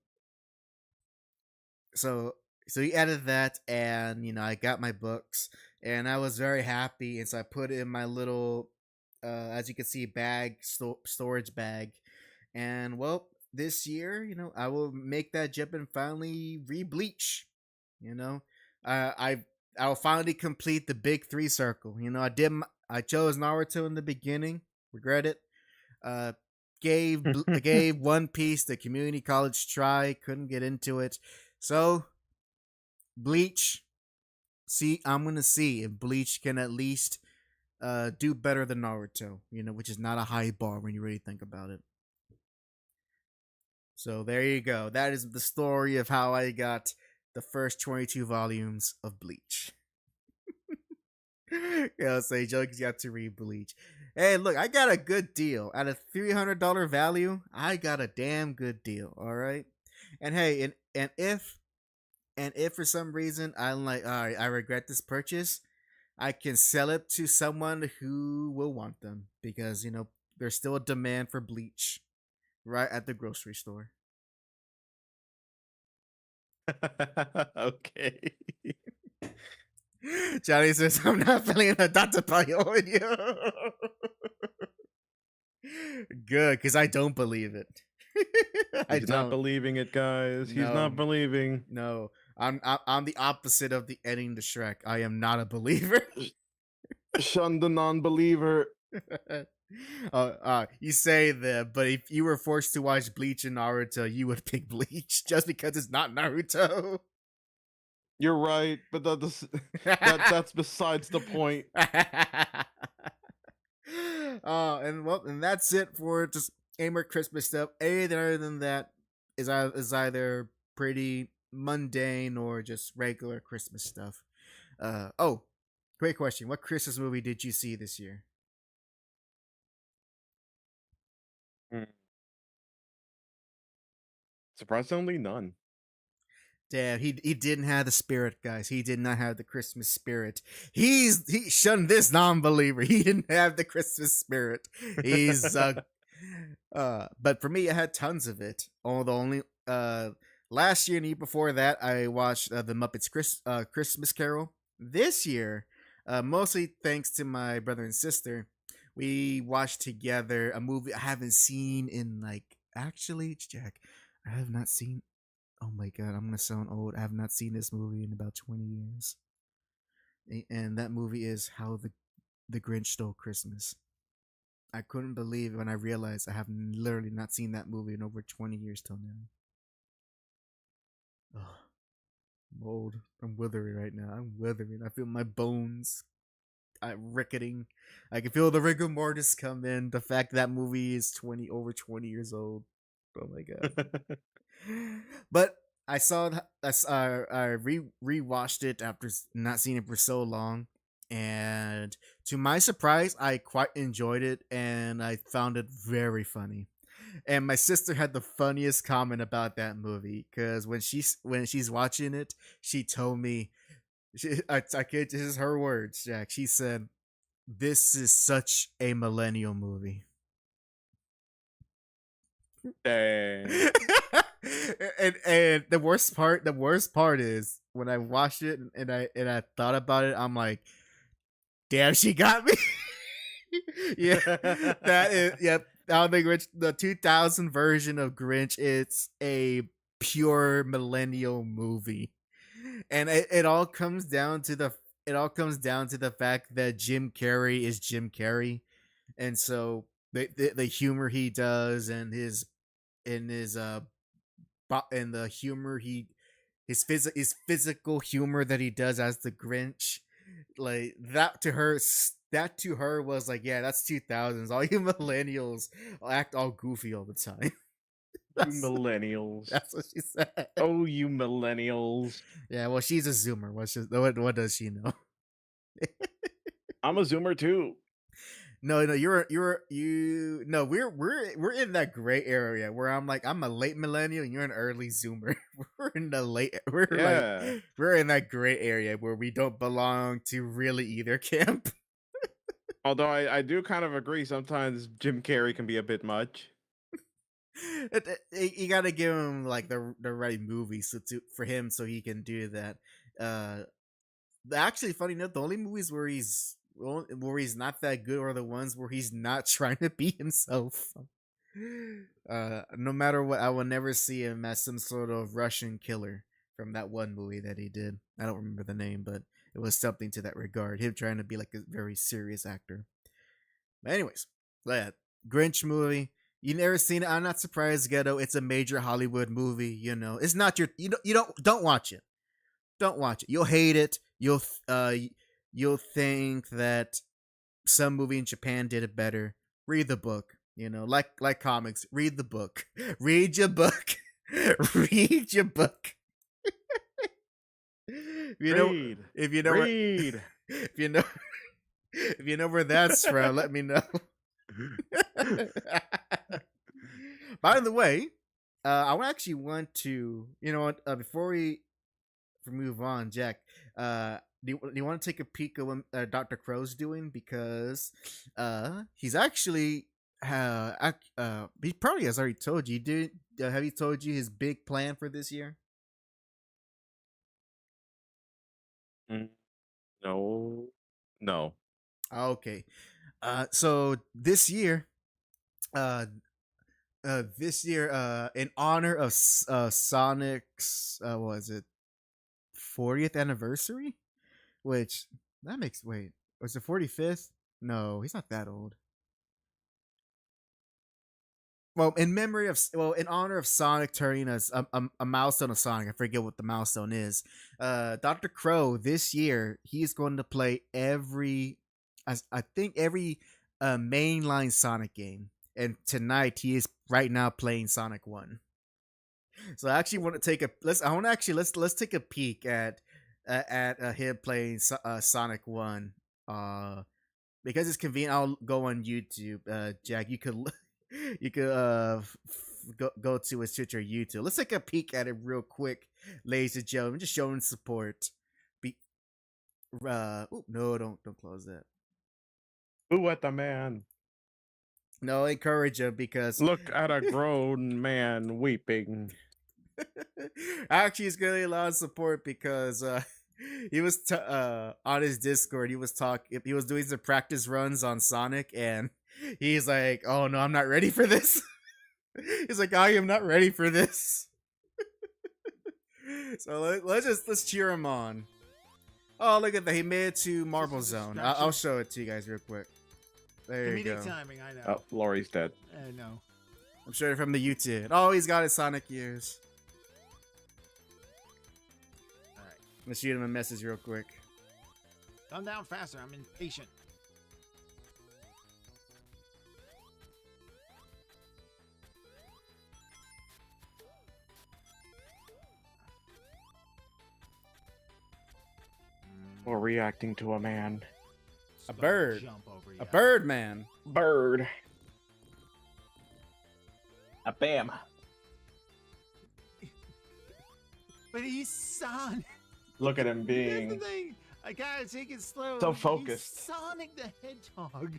so he added that, and I got my books, and I was very happy, and so I put it in my little as you can see storage bag. And well, this year, I will make that jump and finally re-bleach. You know, I'll finally complete the big three circle. I chose Naruto in the beginning, regret it. Uh, gave One Piece the community college try, couldn't get into it. So Bleach. I'm gonna see if Bleach can at least do better than Naruto, which is not a high bar when you really think about it. So there you go. That is the story of how I got the first 22 volumes of Bleach. Say Junkies got to read Bleach. Hey, look, I got a good deal. At a $300 value, I got a damn good deal. All right. And hey, and if for some reason I'm like, all right, I regret this purchase, I can sell it to someone who will want them because there's still a demand for Bleach right at the grocery store. Okay. Johnny says, I'm not feeling a Dr. Payo with you. Good, because I don't believe it. He's not believing it, guys. He's not believing. No, I'm the opposite of the ending to Shrek. I am not a believer. Shun the non-believer. You say that, but if you were forced to watch Bleach and Naruto, you would pick Bleach just because it's not Naruto. You're right, but that's besides the point. And that's it for just Gamer Christmas stuff. Anything other than that is either pretty mundane or just regular Christmas stuff. Great question. What Christmas movie did you see this year? Surprisingly, none. Damn, he didn't have the spirit, guys. He did not have the Christmas spirit. He shunned this non-believer. He didn't have the Christmas spirit. He's but for me, I had tons of it. Only last year and the year before that, I watched the Muppets Christmas Carol. This year, mostly thanks to my brother and sister, we watched together a movie I haven't seen in actually, Jack, I have not seen. Oh my god, I'm gonna sound old. I have not seen this movie in about 20 years. And that movie is How the Grinch Stole Christmas. I couldn't believe it when I realized I have literally not seen that movie in over 20 years till now. Oh, I'm old. I'm withering right now. I'm withering. I feel my bones ricketing. I can feel the rigor mortis come in. The fact that movie is over 20 years old. Oh my god. But I saw I rewatched it after not seeing it for so long, and to my surprise, I quite enjoyed it, and I found it very funny. And my sister had the funniest comment about that movie because when she's watching it, she told me, this is her words, Jack. She said, "This is such a millennial movie." Dang. and the worst part is when I watched it and I thought about it, I'm like, damn, she got me. Yeah, that is, yep. I don't think the 2000 version of Grinch, it's a pure millennial movie, and it all comes down to the fact that Jim Carrey is Jim Carrey, and so the humor he does and his and the humor his physical humor that he does as the Grinch, like that to her was like, yeah, that's 2000s. All you millennials act all goofy all the time. You millennials. That's what she said. Oh, you millennials. Yeah, well, she's a Zoomer. What does she know? I'm a Zoomer too. No, we're in that gray area where I'm a late millennial and you're an early Zoomer. We're in that gray area where we don't belong to really either camp. Although I do kind of agree, sometimes Jim Carrey can be a bit much. You gotta give him the right movies for him so he can do that. Actually, funny enough, the only movies where he's not that good are the ones where he's not trying to be himself. No matter what, I will never see him as some sort of Russian killer from that one movie that he did. I don't remember the name, but it was something to that regard. Him trying to be like a very serious actor. But anyways, that Grinch movie. You never seen it? I'm not surprised, Ghetto. It's a major Hollywood movie. It's not your. Don't watch it. Don't watch it. You'll hate it. You'll think that some movie in Japan did it better. Read the book. You know, like comics. Read the book. Read your book. Read your book. You know, Read. if you know, Read. if you know, if you know where that's from, let me know. By the way, I actually want to, you know what? Before we move on, Jack, do you want to take a peek at what Dr. Crow's doing? Because he's actually he probably has already told you. Did have he told you his big plan for this year? No. No. Okay. So this year, in honor of Sonic's, what was it, 40th anniversary? Which that makes wait, was it 45th? No, he's not that old. Well, in honor of Sonic turning a milestone of Sonic, I forget what the milestone is. Dr. Crow this year he's going to play I think every mainline Sonic game, and tonight he is right now playing Sonic 1. So I actually want to take a let's take a peek at him playing Sonic 1. Because it's convenient, I'll go on YouTube. Jack, you could go to his Twitch or YouTube. Let's take a peek at it real quick, ladies and gentlemen. Just showing support. No, don't close that. Who at the man? No, encourage him because Look at a grown man weeping. actually, he's getting a lot of support because he was on his Discord. He was doing some practice runs on Sonic, and he's like, "Oh no, I'm not ready for this." He's like, "I am not ready for this." So let's cheer him on. Oh, look at that! He made it to Marble Zone. I'll show it to you guys real quick. There you go. Comedic timing, I know. Oh, Laurie's dead. I know. I'm sure from the YouTube. Oh, he's got his Sonic years. All right. Let's shoot him a message real quick. Calm down faster. I'm impatient. We're reacting to a man. A bird. Jump over A bird man. Bird. A bam. But he's Sonic. Look at him Here's the being thing. I gotta take it slow. so He's focused. Sonic the Hedgehog.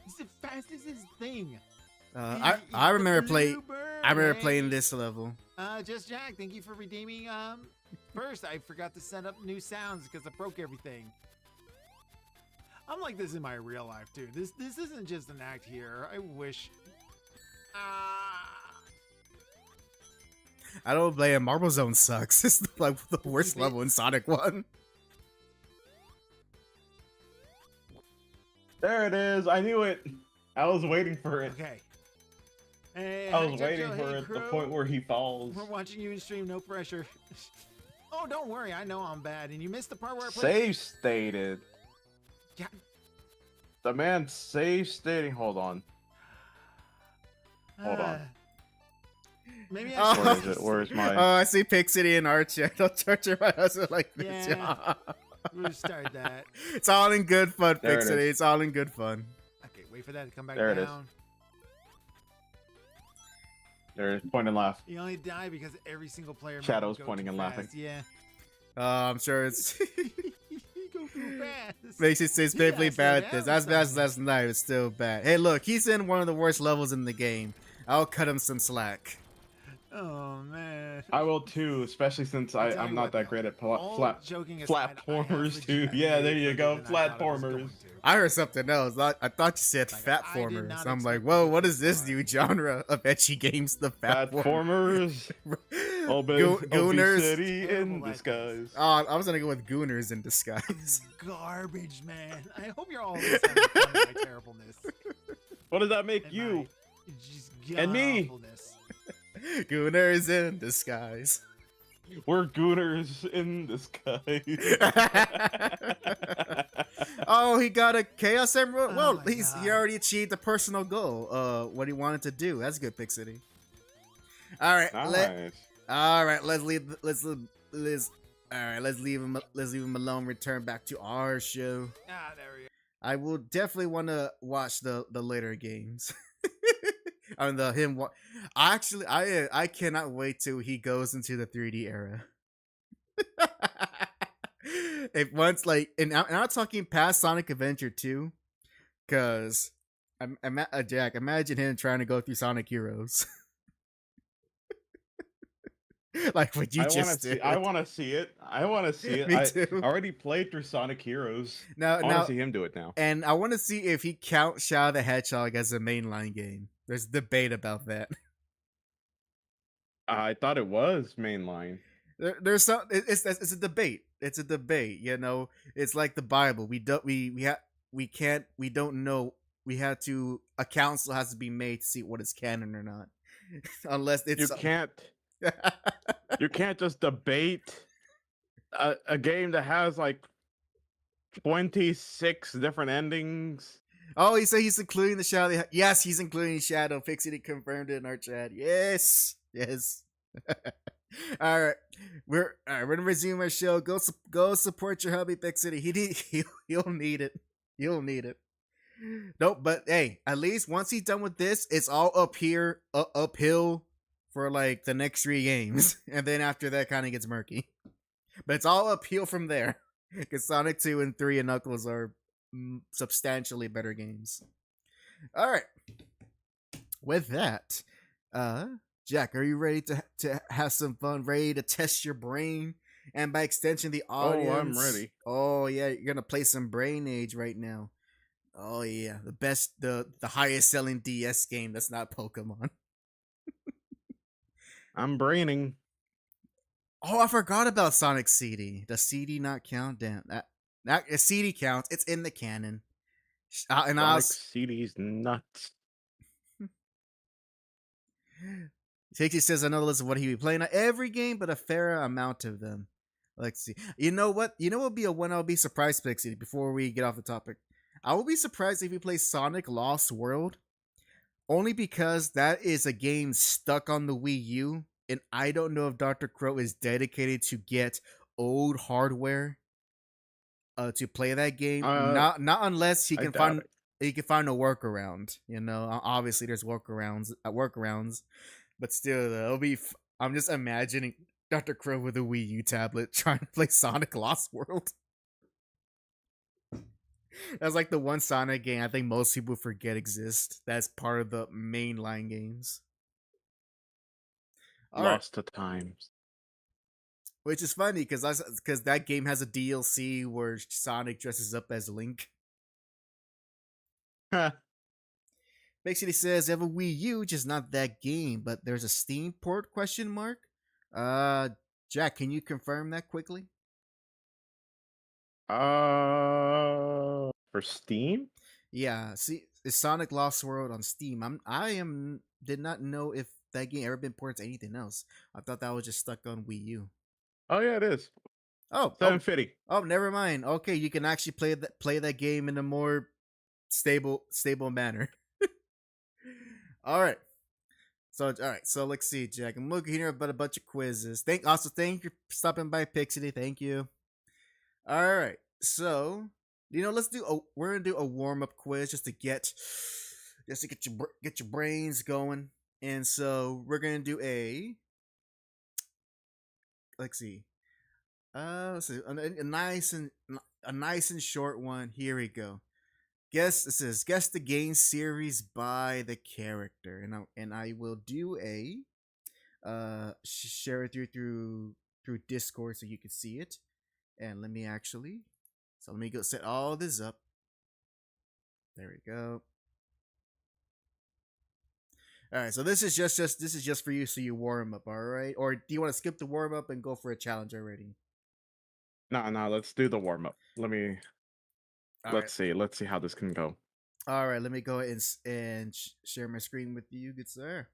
He's the fastest thing. I remember playing. I remember Hey. playing this level. Just Jack, thank you for redeeming. First, I forgot to set up new sounds because I broke everything. I'm like this in my real life too. This isn't just an act here. I wish. I don't blame. Marble Zone sucks. It's like the worst level in Sonic 1. There it is. I knew it. I was waiting for it. Okay. Hey, I was hi, waiting Jojo. for Hey, it. The crew. point where he falls. We're watching you in stream, no pressure. Oh, don't worry. I know I'm bad, and you missed the part where I played. Save stated. Yeah. The man save stating. Hold on. Hold on. Maybe Oh. I should. Where is it? Where's my? Oh, I see Pixity and Archer. Don't torture my husband like this. Yeah. Restart that. It's all in good fun, There it Pixity. is. It's all in good fun. Okay, wait for that to come back There it is. down. There's point and laugh. You only die because every single player. Shadow's go pointing too and fast. laughing. Yeah. I'm sure it's You go too fast. makes it seem painfully Yeah, slow bad. down This as bad as sometimes. last night. It's still bad. Hey, look, he's in one of the worst levels in the game. I'll cut him some slack. Oh man. I will too, especially since I'll tell I'm you not what, that though. great at All flat. joking aside, I have platformers, too. legitimately Yeah, there you played go, it than I thought I was platformers. going to. I heard something else. I thought you said Like, fat I did formers. not I'm like, expect whoa, it what to is this be new genre of etchy games? The fat Platformers. Gooners. Obesity in Terrible like disguise. Oh, I was gonna go with Gooners in disguise. Garbage, man. I hope you're all listening to my terribleness. What does that make And you? my just And me. god-awfulness. Gooners in disguise. We're gooners in disguise. Oh, he got a Chaos Emerald. Oh Well, my he God. already achieved the personal goal. What he wanted to do. That's good, Pixity. All right, Nice. let's leave. All right, let's leave him. Let's leave him alone. Return back to our show. Ah, there we go. I will definitely want to watch the later games. I mean, I cannot wait till he goes into the 3D era. If once like, and I'm not talking past Sonic Adventure 2, because Jack, imagine him trying to go through Sonic Heroes. Like what you just did. I want to see it. I want to see it. Me I too. already played through Sonic Heroes. Now, I want to see him do it now. And I want to see if he counts Shadow the Hedgehog as a mainline game. There's debate about that. I thought it was mainline. There's some. It's a debate. It's a debate. You know, it's like the Bible. We don't know. We have to. A council has to be made to see what is canon or not. Unless it's You can't. You can't just debate a game that has like 26 different endings. Oh, he said he's including the Shadow. Yes, he's including Shadow. Pixie confirmed it in our chat. Yes. All right, we're gonna resume our show. Go support your hubby, Pixie. He'll need it. You'll need it. Nope, but hey, at least once he's done with this, it's all uphill for like the next 3 games, and then after that, kind of gets murky. But it's all uphill from there, because Sonic 2 and 3 and Knuckles are substantially better games. All right, with that, Jack, are you ready to have some fun? Ready to test your brain, and by extension, the audience? Oh, I'm ready. Oh yeah, you're gonna play some Brain Age right now. Oh yeah, the highest selling DS game that's not Pokemon. I'm braining. Oh, I forgot about Sonic CD. Does CD not count? Damn, that CD counts. It's in the canon. And Sonic CD's nuts. Takey says another list of what he be playing. Not every game, but a fair amount of them. Let's see. You know what? You know what would be a one I'll be surprised, Pixie, before we get off the topic. I will be surprised if he plays Sonic Lost World. Only because that is a game stuck on the Wii U, and I don't know if Dr. Crow is dedicated to get old hardware to play that game. Not unless he can find a workaround. You know, obviously there's workarounds, but still, it'll be. I'm just imagining Dr. Crow with a Wii U tablet trying to play Sonic Lost World. That's like the one Sonic game I think most people forget exists. That's part of the mainline games. Lost to times. Which is funny because that game has a DLC where Sonic dresses up as Link. Basically says, "Have a Wii U, just not that game, but there's a Steam port ? Jack, can you confirm that quickly?" For Steam? Yeah, see, it's Sonic Lost World on Steam. Did not know if that game ever been ported to anything else. I thought that was just stuck on Wii U. Oh yeah, it is. Oh, 750. Oh, never mind. Okay, you can actually play that game in a more stable manner. All right. So let's see, Jack. I'm looking here about a bunch of quizzes. Thank you for stopping by, Pixie. Thank you. All right. So, we're gonna do a warm up quiz just to get your brains going. And so we're gonna do let's see, a nice and short one. Here we go. Guess the game series by the character, and I will do share it through Discord so you can see it. And let me go set all this up. There we go. All right, so this is just for you, so you warm up. All right, or do you want to skip the warm up and go for a challenge already? No, let's do the warm up. Let's see how this can go. All right, let me go ahead and share my screen with you, good sir.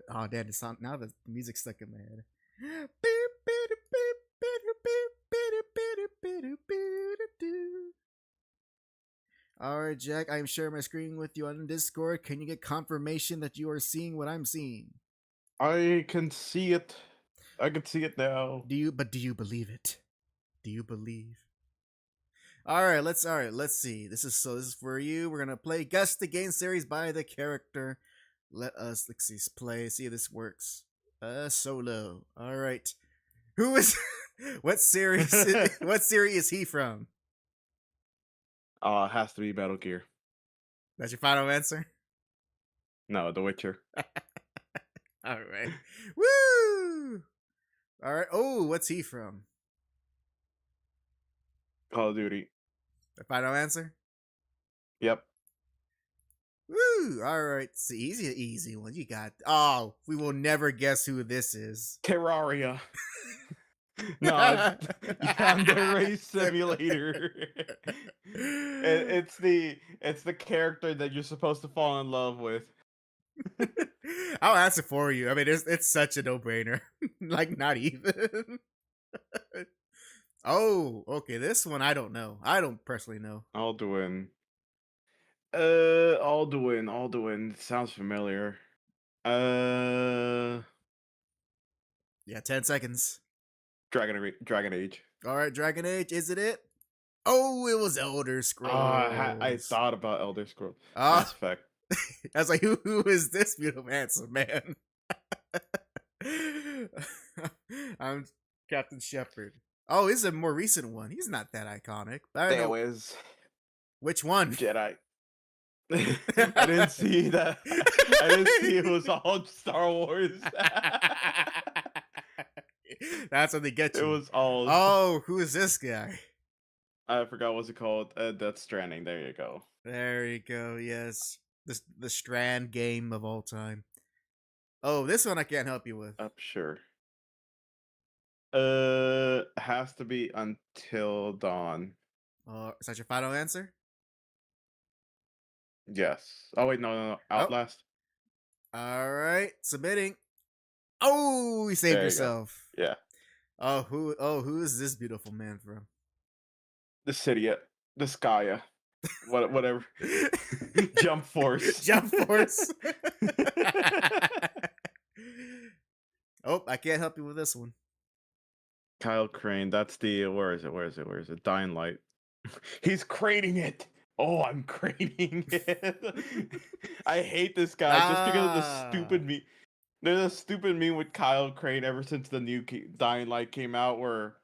Oh, damn, now the music's stuck in my head. All right, Jack, I'm sharing my screen with you on Discord. Can you get confirmation that you are seeing what I'm seeing? I can see it. I can see it now. Do you believe it? Do you believe? All right, let's see. This is for you. We're gonna play Guess the Game series by the character. Let's see, play. See if this works. Solo. All right. Who is? What series? What series is he from? It has to be Metal Gear. That's your final answer. No, The Witcher. All right. Woo! All right. Oh, what's he from? Call of Duty. The final answer. Yep. Woo! All right. It's the easy one. You got. Oh, we will never guess who this is. Terraria. No, it's Yandere Race Simulator. It's the character that you're supposed to fall in love with. I'll answer for you. I mean, it's such a no-brainer. Like, not even. Oh, okay. This one I don't know. I don't personally know. Alduin. Alduin. Sounds familiar. Yeah, 10 seconds. Dragon Age. All right, Dragon Age. Is it? Oh, it was Elder Scrolls. I thought about Elder Scrolls. Ah. Mass Effect. I was like, who is this beautiful, handsome man? I'm Captain Shepard. Oh, this is a more recent one. He's not that iconic. But I don't know. Is Which one? Jedi. I didn't see that. I didn't see it was all Star Wars. That's when they get you. It was all. Oh, who is this guy? I forgot what's it called. Death Stranding. There you go. There you go. Yes, the Strand game of all time. Oh, this one I can't help you with. Sure. Has to be Until Dawn. Is that your final answer? Yes. Oh wait, no. Outlast. All right, submitting. Oh, you saved There you yourself. Yeah. Oh, who is this beautiful man from? The City. The Skya. Whatever. Jump Force. Jump Force. Oh, I can't help you with this one. Kyle Crane. That's the where is it? Dying Light. He's craning it. Oh, I'm craning it. I hate this guy just because of the stupid meme. There's a stupid meme with Kyle Crane ever since the new Dying Light came out where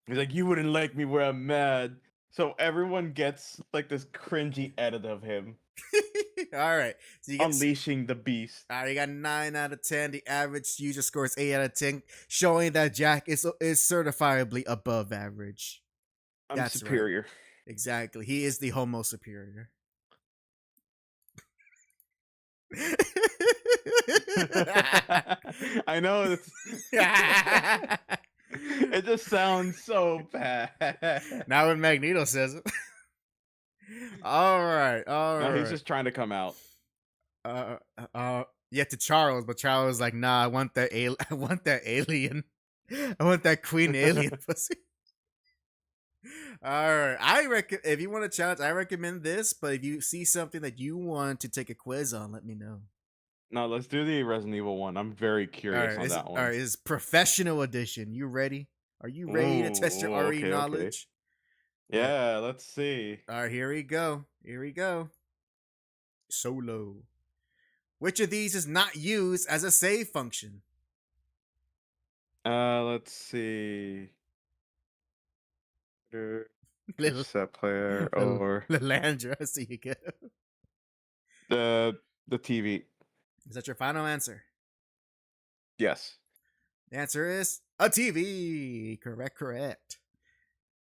he's like, "You wouldn't like me where I'm mad." So everyone gets like this cringy edit of him. All right. So you get unleashing the beast. All right, you got 9 out of 10. The average user score is 8 out of 10, showing that Jack is certifiably above average. I'm superior. Right. Exactly. He is the homo superior. I know. It just sounds so bad. Now when Magneto says it. All right. No, he's just trying to come out. Yeah, to Charles, but Charles is like, nah, I want that I want that alien. I want that queen alien pussy. All right. If you want to challenge, I recommend this, but if you see something that you want to take a quiz on, let me know. No, let's do the Resident Evil one. I'm very curious on that one. All right, it's professional edition. You ready? Are you ready to test your RE knowledge? Okay. Yeah, let's see. All right, here we go. Solo. Which of these is not used as a save function? Let's see. Set player or Landra, I see you go. The TV. Is that your final answer? Yes. The answer is a TV. Correct.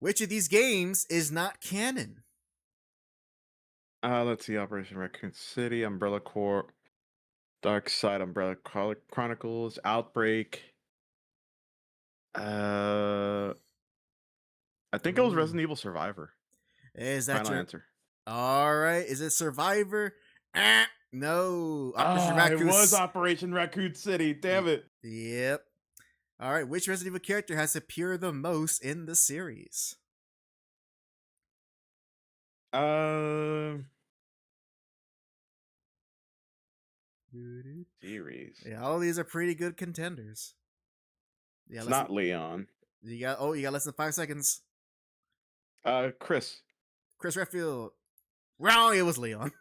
Which of these games is not canon? Let's see. Operation Raccoon City, Umbrella Corps, Dark Side Umbrella Chronicles, Outbreak. I think it was Resident Evil Survivor. Is that final your answer? All right. Is it Survivor? No. It was Operation Raccoon City. Damn it. Yep. All right, which Resident Evil character has appeared the most in the series? Series. Yeah, all these are pretty good contenders. Yeah, It's not Leon. you got less than 5 seconds. Chris. Chris Redfield. Wrong, it was Leon.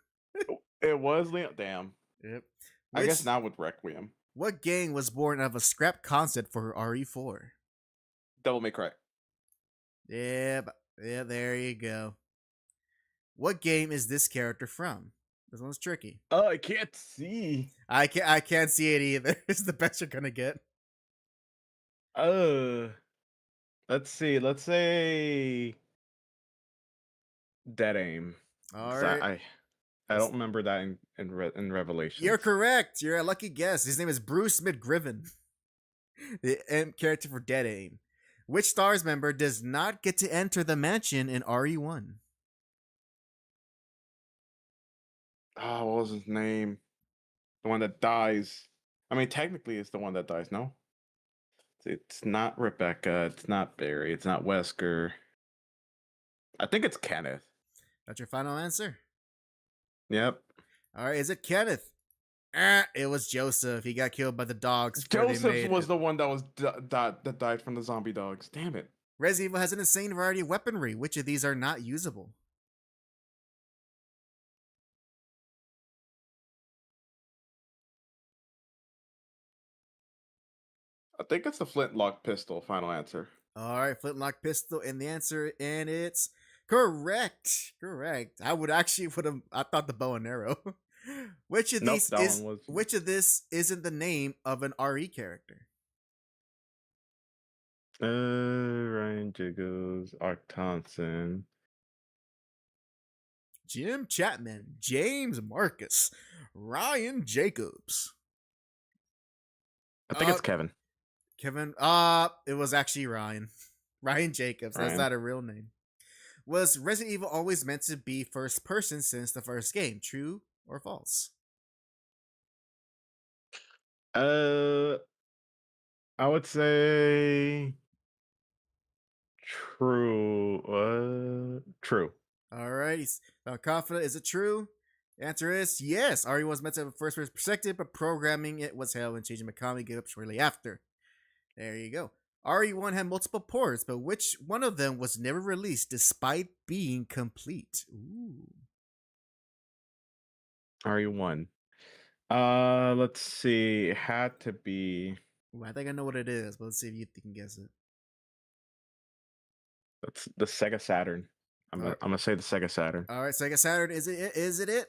It was Leon. Damn. Yep. I guess not with Requiem. What game was born out of a scrap concept for RE4? Devil May Cry. Yeah, there you go. What game is this character from? This one's tricky. Oh, I can't see. I can't see it either. It's the best you're gonna get. Let's see. Let's say Dead Aim. All right. I don't remember that in Revelation. You're correct. You're a lucky guess. His name is Bruce McGriven, the character for Dead Aim. Which STARS member does not get to enter the mansion in RE1? Oh, what was his name? The one that dies. I mean, technically, it's the one that dies. No, it's not Rebecca. It's not Barry. It's not Wesker. I think it's Kenneth. That's your final answer? Yep. All right, is it Kenneth? It was Joseph. He got killed by the dogs. Joseph was the one that was that died from the zombie dogs. Damn it. Resident Evil has an insane variety of weaponry. Which of these are not usable? I think it's the flintlock pistol. Final answer. All right, flintlock pistol, and the answer, and it's correct. Correct. I thought the bow and arrow. Which of these Which of this isn't the name of an RE character? Ryan Jiggles, Ark Thompson, Jim Chapman, James Marcus, Ryan Jacobs. I think it's Kevin. Kevin. It was actually Ryan. Ryan Jacobs. That's not a real name. Was Resident Evil always meant to be first person since the first game? True or false? I would say true. True. All right. He's confident. Is it true? The answer is yes. RE was meant to have a first person perspective, but programming it was hell and changing Mikami gave up shortly after. There you go. RE1 had multiple ports, but which one of them was never released despite being complete? Ooh. RE1. Let's see. It had to be. Ooh, I think I know what it is, but let's see if you can guess it. That's the Sega Saturn. I'm gonna say the Sega Saturn. All right, Sega Saturn. Is it?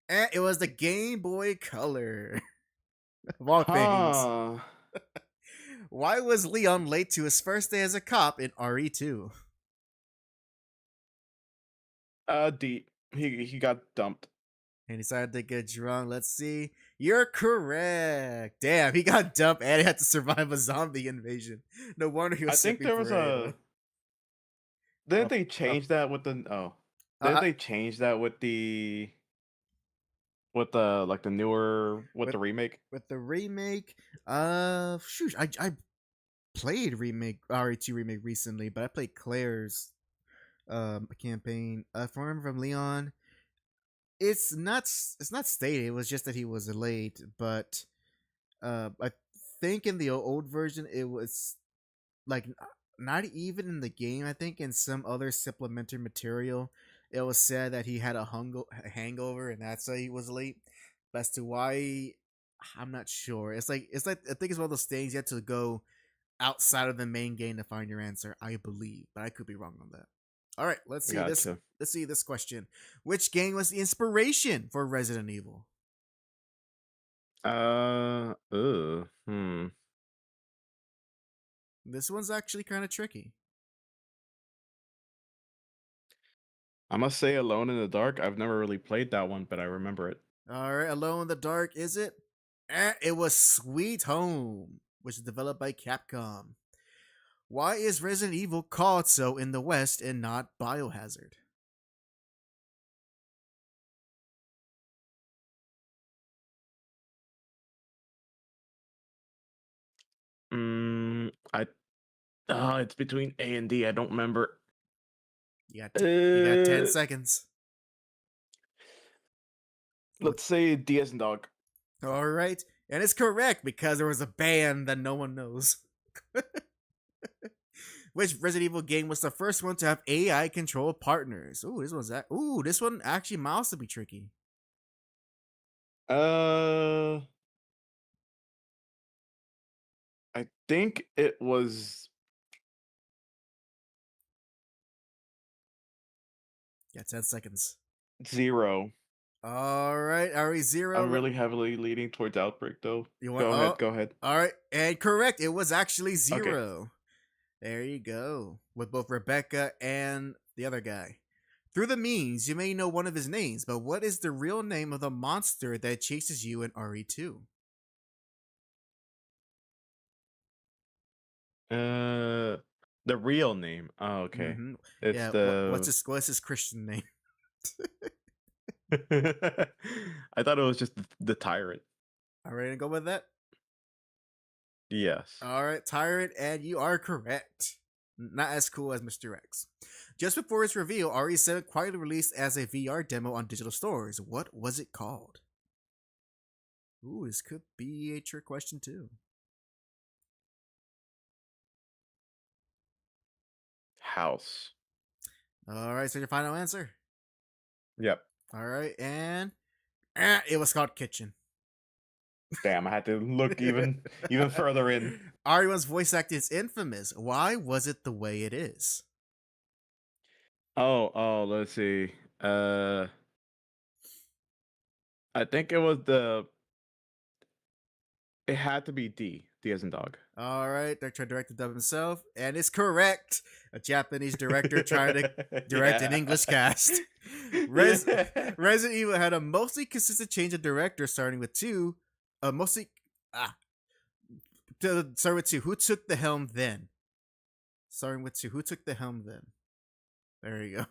And it was the Game Boy Color. Of all things. Why was Leon late to his first day as a cop in RE2? He got dumped. And decided to get drunk. Let's see. You're correct. Damn, he got dumped and he had to survive a zombie invasion. No wonder he was. I think there was a. Didn't they change that with the? Oh, didn't they change that with the? With the like the newer the remake? With the remake, shoot, I played RE2 remake recently, but I played Claire's campaign. If I remember from Leon, it's not stated. It was just that he was late, but I think in the old version it was like not even in the game. I think in some other supplementary material, it was said that he had a hangover and that's why he was late. But as to why, I'm not sure. It's like I think it's one of those things you have to go outside of the main game to find your answer. I believe, but I could be wrong on that. All right, let's see this. Let's see this question. Which game was the inspiration for Resident Evil? This one's actually kind of tricky. I must say Alone in the Dark. I've never really played that one, but I remember it. All right, Alone in the Dark, is it? It was Sweet Home, which is developed by Capcom. Why is Resident Evil called so in the West and not Biohazard? I it's between A and D. I don't remember. You got 10 Uh, seconds. let's say D as in dog. All right. And it's correct because there was a band that no one knows. Which Resident Evil game was the first one to have AI control partners? This one actually miles to be tricky. I think it was Yeah, 10 seconds. 0. All right, are we 0? I'm really heavily leaning towards Outbreak, though. You want? Go ahead. All right, and correct. It was actually 0. Okay. There you go. With both Rebecca and the other guy. Through the memes, you may know one of his names, but what is the real name of the monster that chases you in RE2? The real name. Oh, okay. Mm-hmm. It's Yeah. the. What's his Christian name? I thought it was just the tyrant. All right, to go with that. Yes. All right, Tyrant, and you are correct. Not as cool as Mr. X. Just before its reveal, RE7 quietly released as a VR demo on digital stores. What was it called? Ooh, this could be a trick question too. House. All right, so your final answer. Yep. All right, and it was called Kitchen. Damn, I had to look even further in. RE1's voice acting is infamous. Why was it the way it is? Oh, let's see. I think it was it had to be D as in dog. All right, the director dubbed himself, and it's correct. A Japanese director trying to direct an English cast. Resident Evil had a mostly consistent change of director, starting with 2. Starting with 2. Who took the helm then? Starting with 2. Who took the helm then? There you go.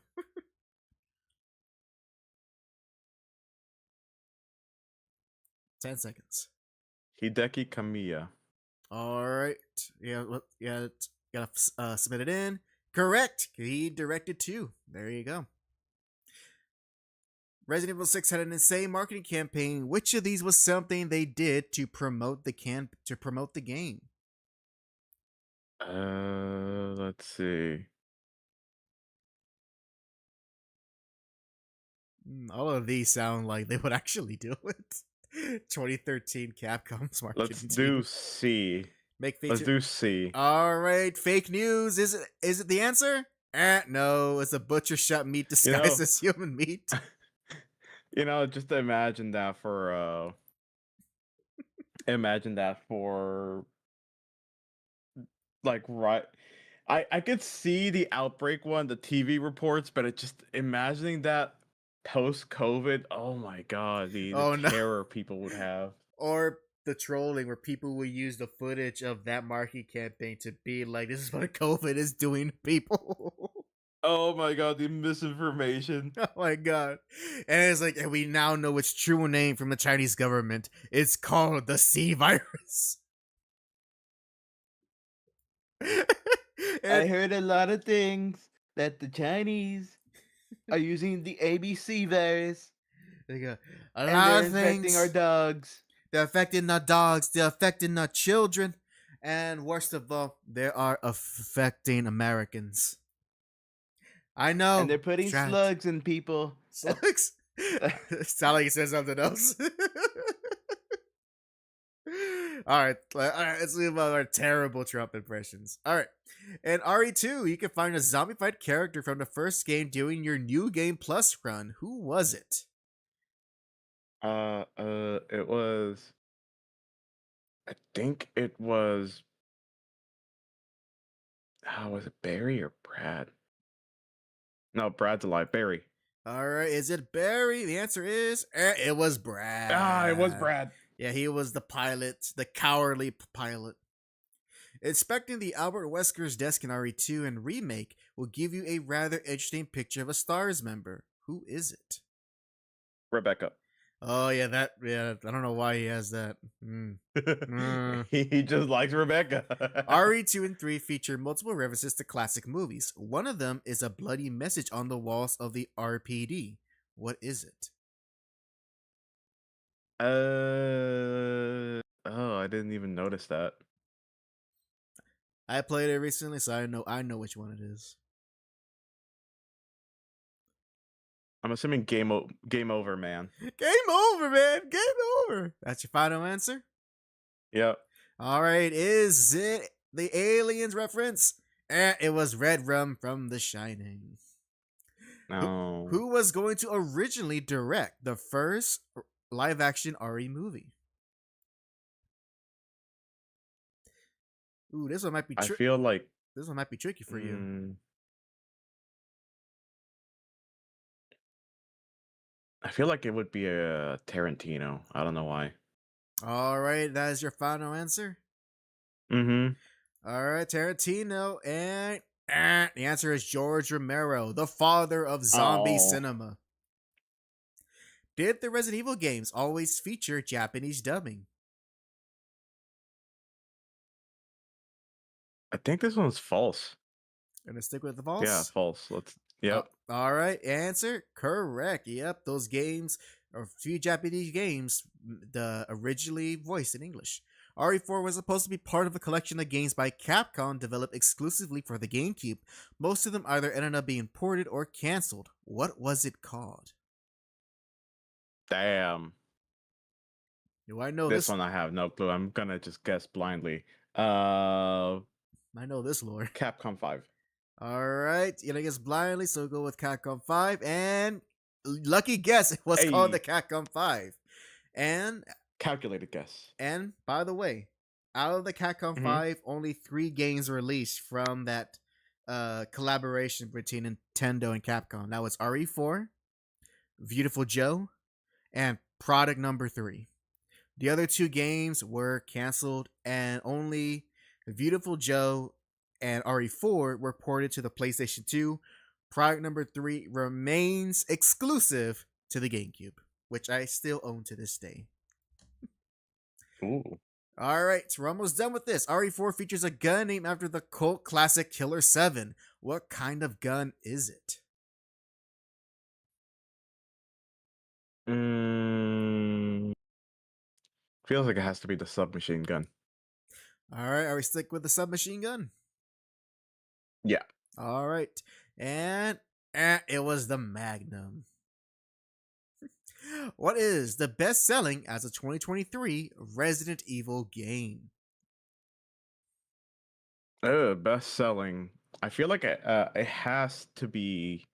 Ten seconds. Hideki Kamiya. All right. Gotta submit it in. Correct. He directed 2. There you go. Resident Evil 6 had an insane marketing campaign. Which of these was something they did to promote the game? Let's see. All of these sound like they would actually do it. 2013 Capcom's marketing Let's team. do C. Let's do C. All right, fake news. Is it the answer? No, it's a butcher shop meat disguised as human meat. Just imagine that for like right. I could see the Outbreak one, the TV reports, but it just imagining that post-COVID, oh my god, the terror people would have. Or the trolling where people will use the footage of that marketing campaign to be like, this is what COVID is doing to people. Oh my god, the misinformation. Oh my god. And it's like, and we now know its true name from the Chinese government. It's called the C virus. I heard a lot of things that the Chinese are using the ABC virus. They go, and they're infecting our dogs. They're affecting our dogs. They're affecting our children. And worst of all, they are affecting Americans. I know. And they're putting slugs in people. Slugs? Sound like he said something else. All right, let's leave about our terrible Trump impressions. All right, in RE2, you can find a zombified character from the first game doing your new game plus run. Who was it? It was. I think it was. Was it Barry or Brad? No, Brad's alive. Barry. All right, is it Barry? The answer is it was Brad. It was Brad. Yeah, he was the pilot, the cowardly pilot. Inspecting the Albert Wesker's desk in RE2 and Remake will give you a rather interesting picture of a STARS member. Who is it? Rebecca. Oh yeah, that yeah. I don't know why he has that. Mm. He just likes Rebecca. RE2 and 3 feature multiple references to classic movies. One of them is a bloody message on the walls of the RPD. What is it? Oh, I didn't even notice that. I played it recently, so I know which one it is. I'm assuming game over, man. Game over, man. Game over. That's your final answer? Yep. All right. Is it the Aliens reference? It was Red Rum from The Shining. No. Who was going to originally direct the first live action RE movie? Ooh, this one might be I feel like this one might be tricky for you. I feel like it would be a Tarantino. I don't know why. All right, that is your final answer. Mm-hmm. All right, Tarantino, and the answer is George Romero, the father of zombie cinema. Did the Resident Evil games always feature Japanese dubbing? I think this one's false. Gonna stick with the false? Yeah, false. Yep. All right, answer correct. Yep, those games are a few Japanese games originally voiced in English. RE4 was supposed to be part of a collection of games by Capcom developed exclusively for the GameCube. Most of them either ended up being ported or canceled. What was it called? Damn. Do I know this one? I have no clue. I'm gonna just guess blindly. I know this, Lord. Capcom 5. All right, you're gonna guess blindly, so go with Capcom 5. And lucky guess, it was called the Capcom 5. And calculated guess. And by the way, out of the Capcom 5, only 3 games released from that collaboration between Nintendo and Capcom. That was RE4, Beautiful Joe, and Product Number 3. The other 2 games were canceled, and only Beautiful Joe and RE4 were ported to the PlayStation 2. Product Number 3 remains exclusive to the GameCube, which I still own to this day. Ooh. All right, we're almost done with this. RE4 features a gun named after the cult classic Killer 7. What kind of gun is it? Feels like it has to be the submachine gun. All right, are we stick with the submachine gun? Yeah. All right, and it was the Magnum. What is the best-selling as a 2023 Resident Evil game? Best-selling. I feel like it has to be.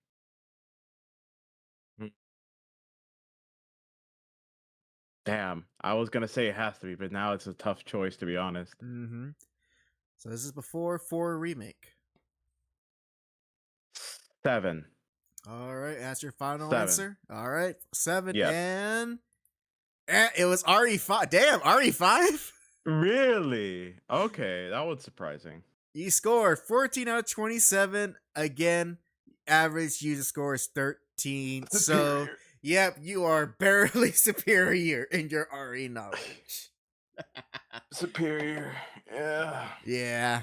Damn, I was gonna say it has to be, but now it's a tough choice, to be honest. Mm-hmm. So this is before 4 remake. 7. All right, that's your final 7. answer. All right, 7. Yes. And it was RE5. Damn, RE5? Really? Okay, that was surprising. You scored 14 out of 27. Again, average user score is 13. So, yep, you are barely superior in your RE knowledge. Superior. Yeah.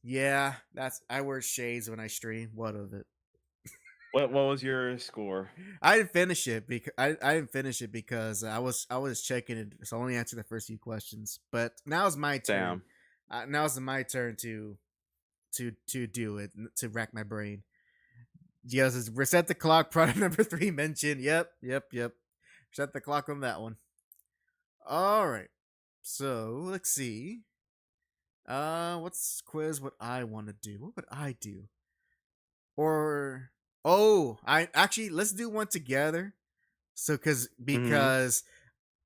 Yeah. I wear shades when I stream. What of it? What was your score? I didn't finish it because I didn't finish it because I was checking it, so I only answered the first few questions. But now it's my turn. Now it's my turn to do it, to rack my brain. Yes, reset the clock. Product number 3 mentioned. Yep. Reset the clock on that one. All right. So let's see. What's quiz? What I want to do? What would I do? Let's do one together. So because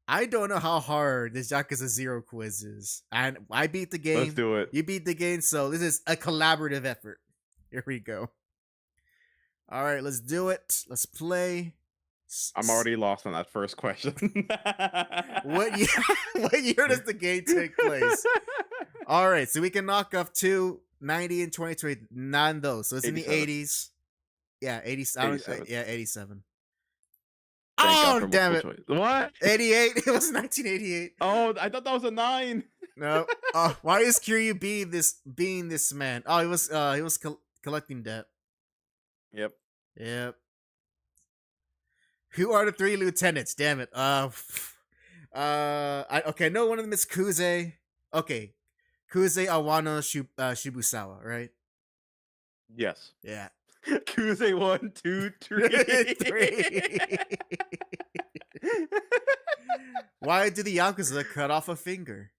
I don't know how hard this Yakuza 0 quiz is. And I beat the game. Let's do it. You beat the game, so this is a collaborative effort. Here we go. All right, let's do it. Let's play. I'm already lost on that first question. What year does the game take place? All right, so we can knock off 90 and 2020. None those. So it's 87. In the 80s. Yeah, 87. 87. Yeah, 87. Thank God Oh, for damn multiple it. choice. What? 88. It was 1988. Oh, I thought that was a 9. No. Why is Kiryu being this man? Oh, he was collecting debt. Yep. Yep. Who are the 3 lieutenants? Damn it. Okay, no one of them is Kuze. Okay. Kuze, Awano, Shibusawa, right? Yes. Yeah. Kuze 1, 2, 3. 3. Why did the Yakuza cut off a finger?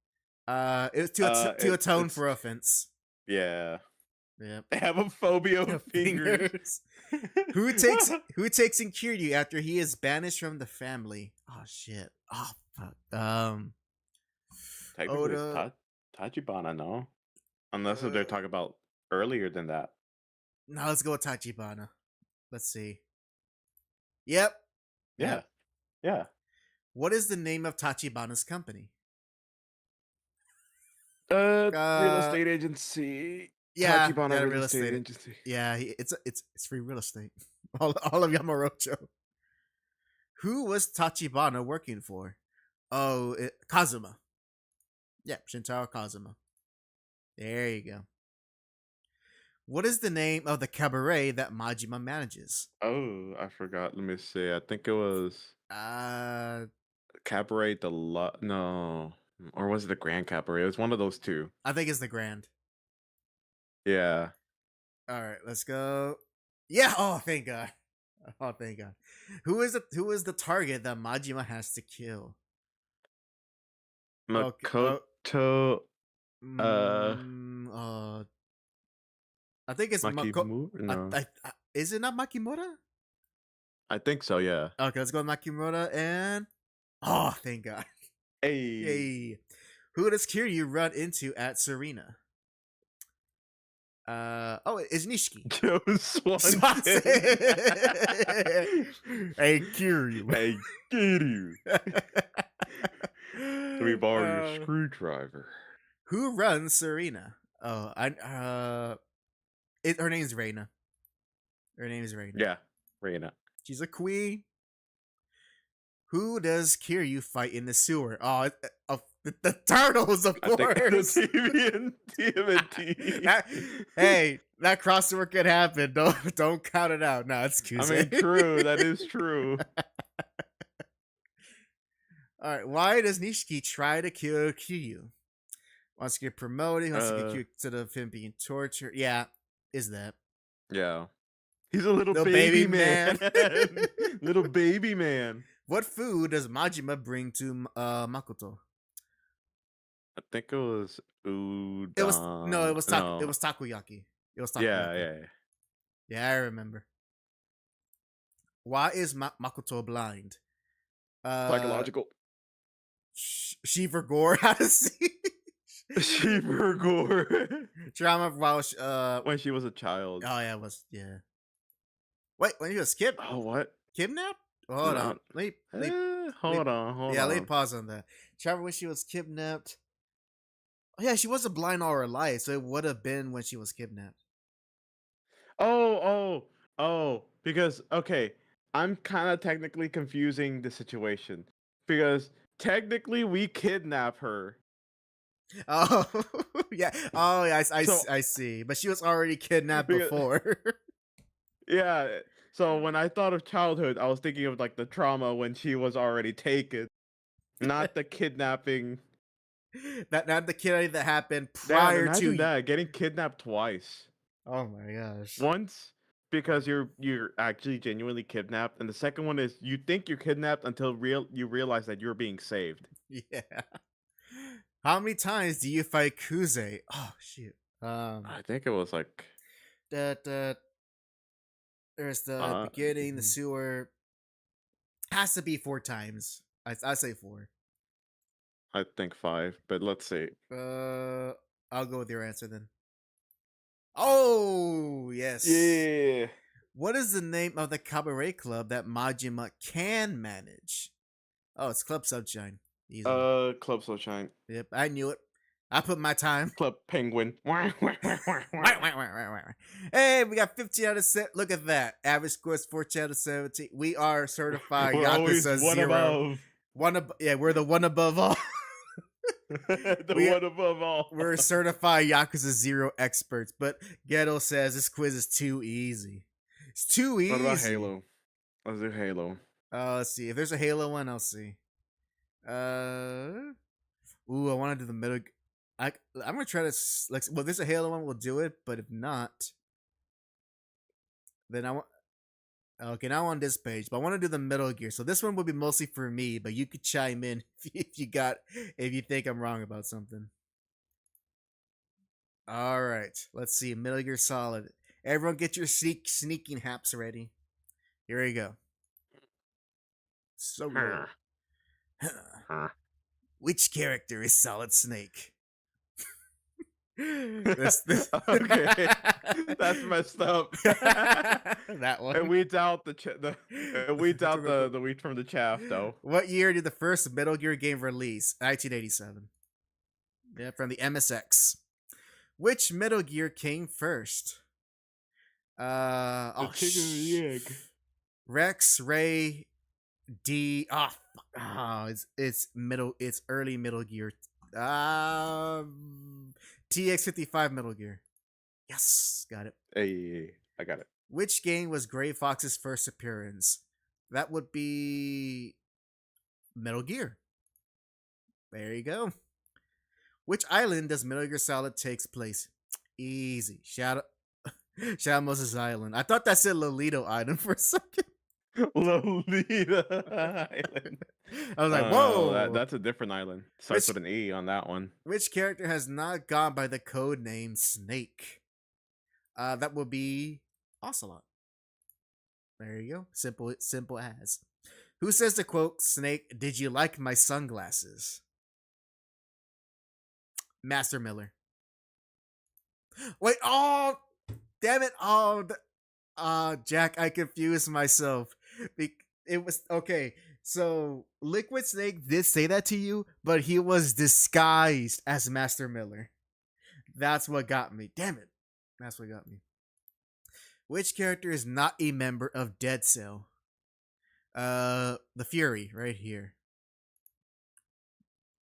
It was to atone for offense. Yeah. Yep. They have a phobia of fingers. Who takes in Kiryu after he is banished from the family? Oh shit. Oh fuck. Technically, Oda. it's Tachibana, no? Unless if they're talking about earlier than that. No, let's go with Tachibana. Let's see. Yep. Yeah. Yeah. What is the name of Tachibana's company? Real estate agency. Yeah, Tachibana real estate agency. Yeah, it's free real estate. All of Yamarocho. Who was Tachibana working for? Oh, Kazuma. Yeah, Shintaro Kazuma. There you go. What is the name of the cabaret that Majima manages? Oh, I forgot. Let me see. I think it was Cabaret no. Or was it the Grand Cabaret? It was one of those two. I think it's the Grand. Yeah. All right, let's go. Yeah. Oh, thank God. Oh, thank God. Who is the target that Majima has to kill? Makoto. I think it's Makimura. No. Is it not Makimura? I think so. Yeah. Okay, let's go with Makimura and. Oh, thank God. Hey. Yay. Who does Kiryu run into at Serena? It's Nishiki. Joe Swanson. Hey, Kiryu. Hey, Kiryu. Let me borrow your screwdriver. Who runs Serena? Oh, her name's Reina. Her name is Reina. Yeah, Reina. She's a queen. Who does Kiryu fight in the sewer? Oh, the turtles, of course. I think the TMNT. Hey, that crossover could happen. Don't count it out. No, it's Kuze. I mean, true. That is true. All right. Why does Nishiki try to kill Kiryu? Wants to get promoted. Wants to get Kiryu to the him being tortured. Yeah, is that? Yeah. He's a little baby man. Little baby man. What food does Majima bring to Makoto? I think it was udon. It was takoyaki. It was takoyaki. Yeah, I remember. Why is Makoto blind? Psychological. Shiver Gore had to see. Shiver Gore. Trauma while when she was a child. Oh yeah, Wait, when she was Oh, what? kidnapped? Hold on. Hold on. Yeah, let me pause on that. Trauma when she was kidnapped. Oh yeah, she wasn't blind all her life, so it would have been when she was kidnapped. Oh, because okay, I'm kind of technically confusing the situation because technically we kidnap her. Oh yeah. Oh yeah. I see. But she was already kidnapped before. Yeah. So when I thought of childhood, I was thinking of like the trauma when she was already taken, not the kidnapping. Not the kidnapping that happened prior to that getting kidnapped twice. Oh my gosh. Once because you're actually genuinely kidnapped, and the second one is you think you're kidnapped until you realize that you're being saved. Yeah. How many times do you fight Kuze? Oh shoot. I think it was like that. There's the beginning, the sewer. Has to be 4 times. I say 4. I think 5, but let's see. I'll go with your answer then. Oh yes. Yeah. What is the name of the cabaret club that Majima can manage? Oh, it's Club Sunshine. Easy. Club Sunshine. Yep, I knew it. I put my time. Club Penguin. Hey, we got 15 out of 7. Look at that. Average score is 14 out of 17. We are certified We're always Yakuza one 0. above. Yeah, we're the one above all. One above all. We're certified Yakuza 0 experts. But Ghetto says this quiz is too easy. It's too easy. What about Halo? Let's do Halo. Let's see. If there's a Halo one, I'll see. I want to do the middle. I'm gonna try to like. Well, if there's a Halo one, we'll do it. But if not, then I want. Okay, now on this page, but I want to do the Metal Gear. So this one will be mostly for me, but you could chime in if you think I'm wrong about something. All right, let's see. Metal Gear Solid. Everyone, get your sneaking haps ready. Here we go. So which character is Solid Snake? Okay, that's messed up. That one. And weeds out the wheat from the chaff, though. What year did the first Metal Gear game release? 1987. Yeah, from the MSX. Which Metal Gear came first? Rex, Ray, D. It's early Metal Gear. TX55 Metal Gear. Yes, got it. Hey, I got it. Which game was Gray Fox's first appearance? That would be Metal Gear. There you go. Which island does Metal Gear Solid takes place? Easy. Shadow Moses Island. I thought that said Lolito Island for a second. Lolita Island. I was like, whoa. That's a different island. Starts with an E on that one. Which character has not gone by the code name Snake? That would be Ocelot. There you go. Simple as. Who says the quote, Snake, did you like my sunglasses? Master Miller. Wait, oh, damn it. Jack, I confused myself. It was, okay, so Liquid Snake did say that to you, but he was disguised as Master Miller. That's what got me. Damn it. That's what got me. Which character is not a member of Dead Cell? The Fury, right here.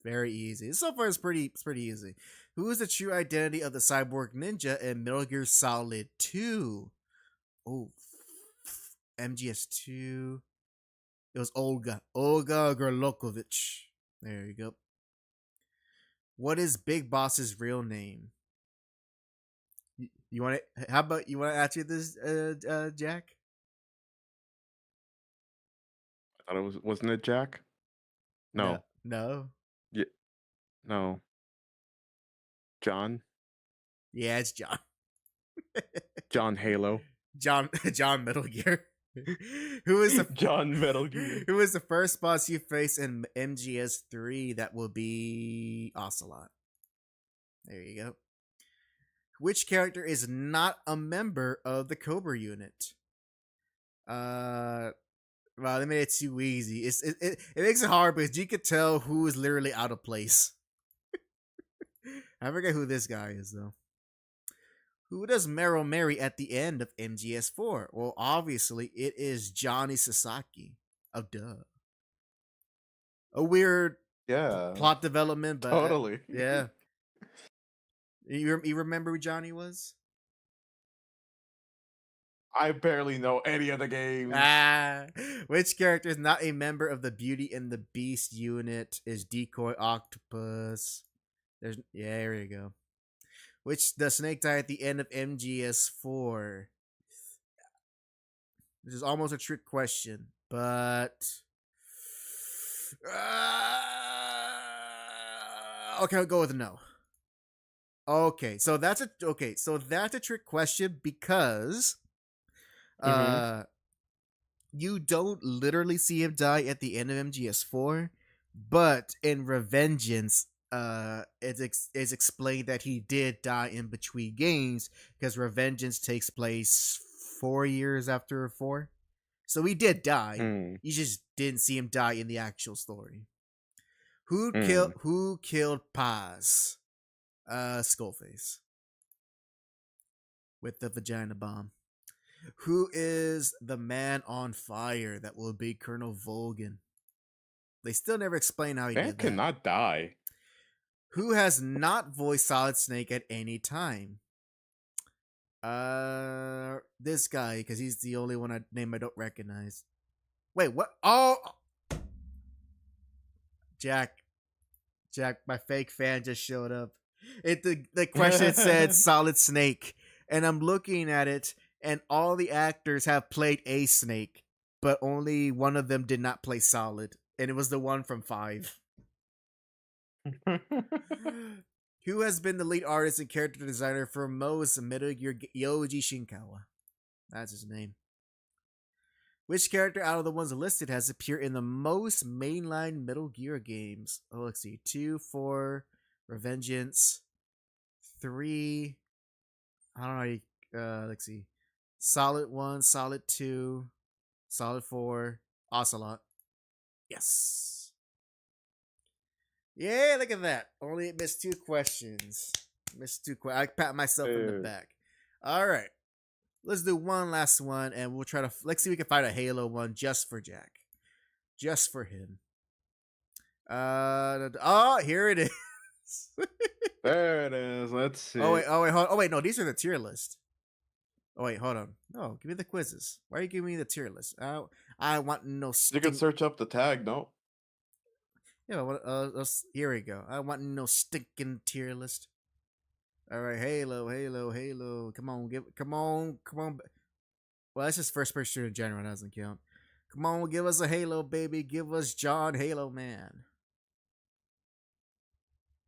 Very easy. So far, it's pretty easy. Who is the true identity of the cyborg ninja in Metal Gear Solid 2? Oh, MGS2. It was Olga Gorlokovich. There you go. What is Big Boss's real name? You want to? How about you want to answer this, Jack? I thought wasn't it Jack? No. No. Yeah. No. John. Yeah, it's John. John Halo. John Metal Gear. Who is the John Metal Gear? Who is the first boss you face in MGS3? That will be Ocelot. There you go. Which character is not a member of the Cobra unit? Well, they made it too easy. It makes it hard because you could tell who is literally out of place. I forget who this guy is though. Who does Meryl marry at the end of MGS4? Well, obviously it is Johnny Sasaki. Oh, duh. A weird plot development, but totally. Yeah. You remember who Johnny was? I barely know any of the games. Which character is not a member of the Beauty and the Beast unit? Is Decoy Octopus? There you go. Which does Snake die at the end of MGS4? This is almost a trick question, but okay, I'll go with no. Okay, so that's a trick question because you don't literally see him die at the end of MGS4, but in Revengeance, it's explained that he did die in between games because Revengeance takes place 4 years after 4. So he did die. You just didn't see him die in the actual story. Who killed Paz? Skullface. With the vagina bomb. Who is the man on fire that will be Colonel Volgan? They still never explain how he Man did that. cannot die. Who has not voiced Solid Snake at any time? This guy, because he's the only one name I don't recognize. Wait, what? Oh, Jack, my fake fan just showed up. The question said Solid Snake, and I'm looking at it, and all the actors have played a snake, but only one of them did not play Solid, and it was the one from 5. Who has been the lead artist and character designer for most Metal Gear Yoji Shinkawa? That's his name. Which character out of the ones listed has appeared in the most mainline Metal Gear games? Oh, let's see. 2, 4, Revengeance. 3. I don't know. Let's see. Solid 1, Solid 2, Solid 4, Ocelot. Yes. Yeah, look at that. Only missed 2 questions. I pat myself in the back. All right. Let's do one last one, and we'll try to... Let's see if we can find a Halo one just for Jack. Just for him. Oh, here it is. There it is. Let's see. Oh, wait, no, these are the tier list. Oh, wait, hold on. No, give me the quizzes. Why are you giving me the tier list? I want no... You can search up the tag, no? Yeah, here we go. I want no stinking tier list. All right, Halo. Come on. Well, that's just first person shooter in general. That doesn't count. Come on, give us a Halo, baby. Give us John Halo Man.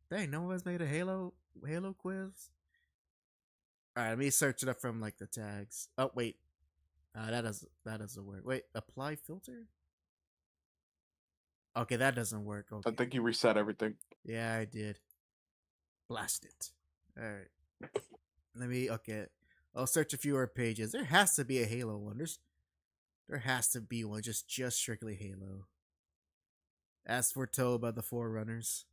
Dang, no one's made a Halo quiz. All right, let me search it up from like the tags. Oh wait, that doesn't work. Wait, apply filter. Okay, that doesn't work. Okay. I think you reset everything. Yeah, I did. Blast it. All right. Okay. I'll search a few more pages. There has to be a Halo one. There has to be one. Just strictly Halo. As foretold by the Forerunners.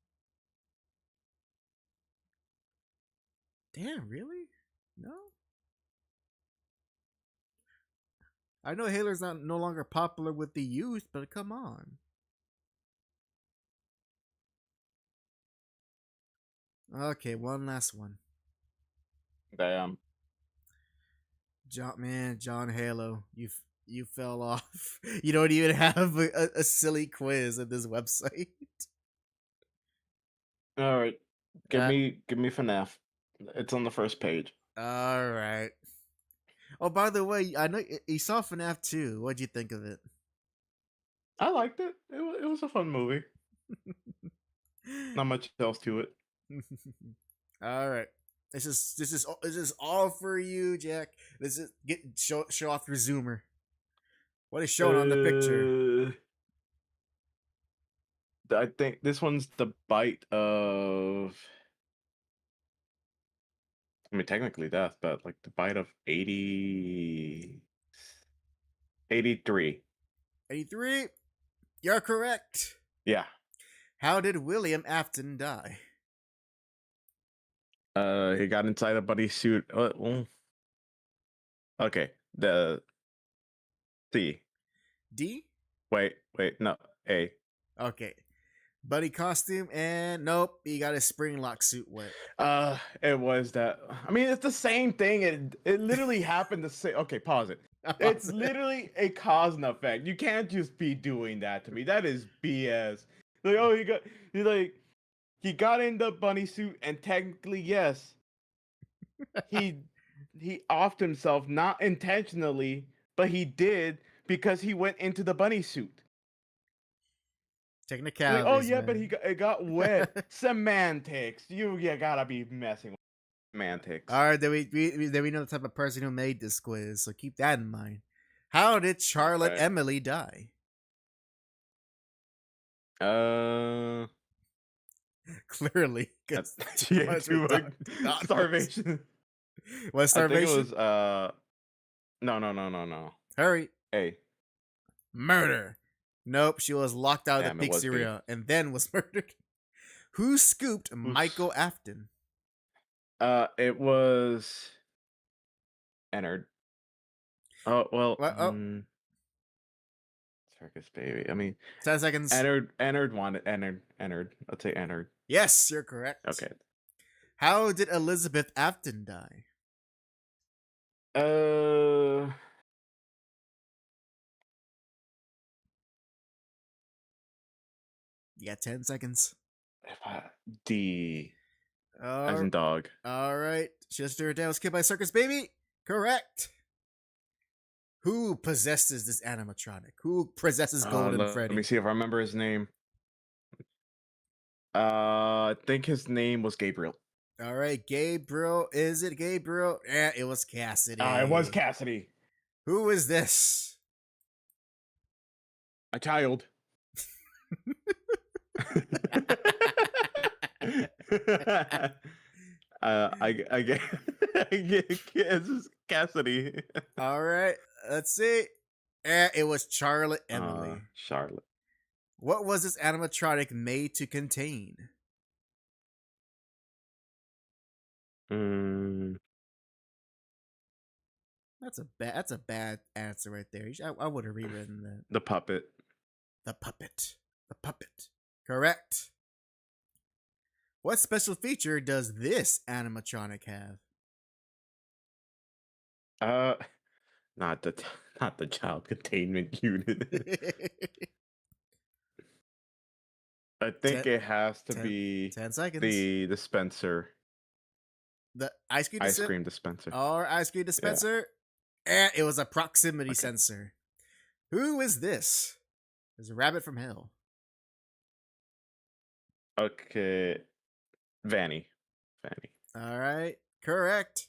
Damn, really? No? I know Halo's no longer popular with the youth, but come on. Okay, one last one. Damn. John Halo, you fell off. You don't even have a silly quiz at this website. All right, give me FNAF. It's on the first page. All right. Oh, by the way, I know you saw FNAF 2. What'd you think of it? I liked it. It was a fun movie. Not much else to it. All right. This is all for you, Jack. This is show off your zoomer. What is shown on the picture? I think this one's the bite of... I mean, technically death, but like the bite of 83. 83? You're correct. Yeah. How did William Afton die? He got inside a buddy suit. Okay. The C. D? Wait, no. A. Okay. Buddy costume, and nope, he got his spring lock suit wet. It was that. I mean, it's the same thing. It literally happened the same. Okay, pause it. It's literally a cause and effect. You can't just be doing that to me. That is BS. Like, oh, he got in the bunny suit, and technically, yes, he offed himself, not intentionally, but he did because he went into the bunny suit. Technicalities. Like, oh yeah, man. but it got wet. Semantics. You gotta be messing with semantics. All right, then we know the type of person who made this quiz, so keep that in mind. How did Charlotte Emily die? Clearly, starvation. What, starvation? I think it was no. Hurry. A. Murder. Nope, she was locked out of the Damn, it was pizzeria and then was murdered. Who scooped Michael Afton? It was Ennard. Oh well, What? Oh, Circus Baby. I mean, 10 seconds. Ennard wanted Ennard. Let's say Ennard. Yes, you're correct. Okay. How did Elizabeth Afton die? You got 10 seconds. D as in dog. All right. Chester Dan was killed by Circus Baby. Correct. Who possesses this animatronic? Who possesses Golden Freddy? Let me see if I remember his name. I think his name was Gabriel. All right, Gabriel. Is it Gabriel? Yeah, it was Cassidy. It was Cassidy. Who is this? A child. I get this is Cassidy. All right, let's see. It was Charlotte Emily. Charlotte. What was this animatronic made to contain? That's a bad answer right there. I would have rewritten that. The puppet. The puppet. The puppet. Correct. What special feature does this animatronic have? Not the child containment unit. I think it has to be 10 seconds. The dispenser. The ice cream dispenser. Or ice cream dispenser. And it was a proximity sensor. Who is this? There's a rabbit from hell. Okay. Vanny. All right. Correct.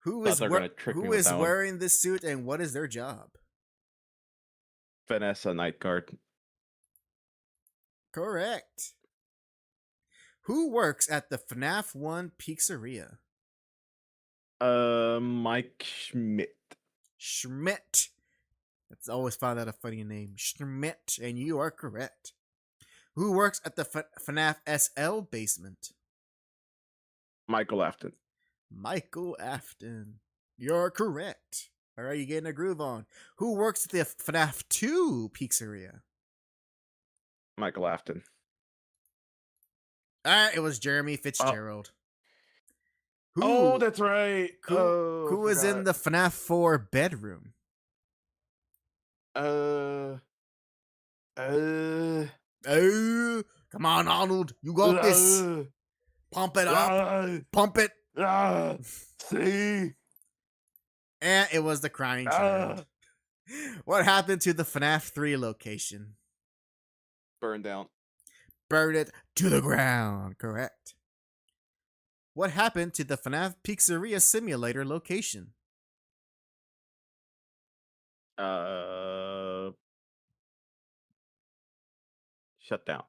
Who is wearing this suit and what is their job? Vanessa Night Guard. Correct. Who works at the FNAF 1 pizzeria? Mike Schmidt. Schmidt. That's always found that a funny name. Schmidt, and you are correct. Who works at the FNAF SL basement? Michael Afton. Michael Afton. You're correct. All right, you're getting a groove on. Who works at the FNAF 2 pizzeria? Michael Afton. It was Jeremy Fitzgerald. That's right. Who was in the FNAF 4 bedroom? Come on, Arnold. You got this. Pump it up. Pump it. See? And it was the crying child. What happened to the FNAF 3 location? Burned down. Burned it to the ground. Correct. What happened to the FNAF Pizzeria Simulator location? Shut down.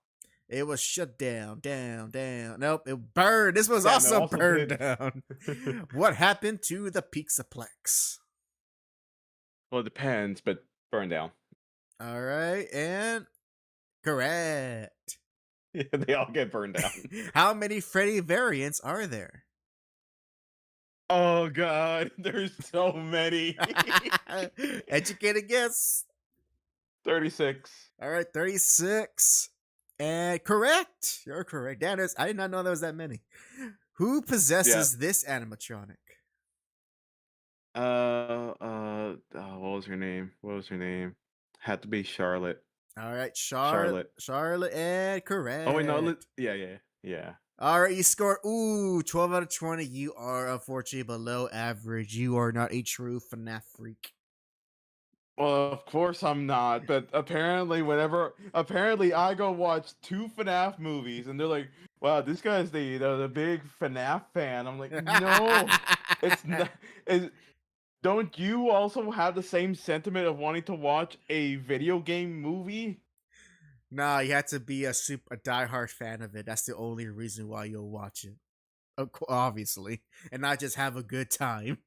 It was shut down. Nope, it burned. This was also burned down. What happened to the Pizzaplex? Well, it depends, but burned down. All right, and correct. Yeah, they all get burned down. How many Freddy variants are there? Oh God, there's so many. Educated guess. 36. All right, 36. And correct. You're correct. Damn, I did not know there was that many. Who possesses this animatronic? What was her name? Had to be Charlotte. All right, Charlotte, and correct. Oh wait, no, yeah. All right, you score 12 out of 20. You are unfortunately below average. You are not a true FNAF freak. Well, of course I'm not, but apparently I go watch 2 FNAF movies and they're like, wow, this guy's the big FNAF fan. I'm like, no, it's not. Don't you also have the same sentiment of wanting to watch a video game movie? Nah, you have to be a diehard fan of it. That's the only reason why you'll watch it. Obviously. And not just have a good time.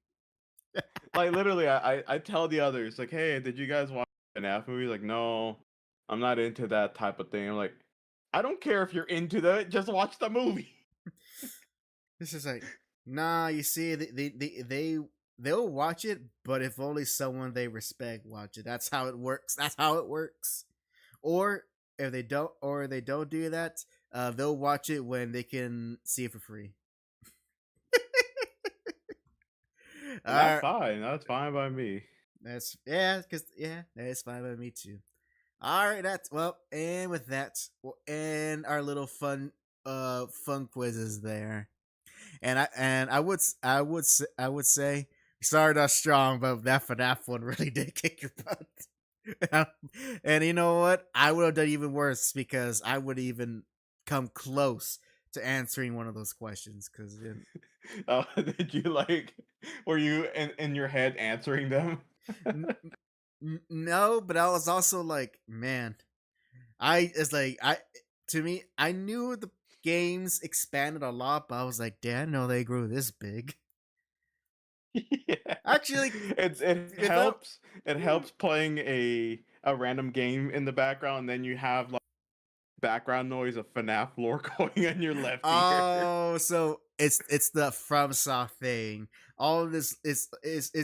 Like, literally, I tell the others, like, hey, did you guys watch an FNAF movie? Like, no, I'm not into that type of thing. I'm like, I don't care if you're into that, just watch the movie. This is like, nah. You see, they'll watch it, but if only someone they respect watch it. That's how it works. That's how it works. Or if they don't do that, they'll watch it when they can see it for free. All And that's right, fine. That's fine by me. that's that's fine by me too. All right, that's well, and with that, we'll end our little fun quizzes there. I would say we started off strong, but that FNAF one really did kick your butt. And you know what? I would have done even worse because I would even come close to answering one of those questions. Because Did you like? Were you in your head answering them? no, but I was also like, man, I it's like I to me, I knew the games expanded a lot, but I was like, damn, no, they grew this big. Yeah. Actually, It without helps. It helps playing a random game in the background, and then you have like background noise of FNAF lore going in your left ear. oh, so it's the FromSoft thing. All of this is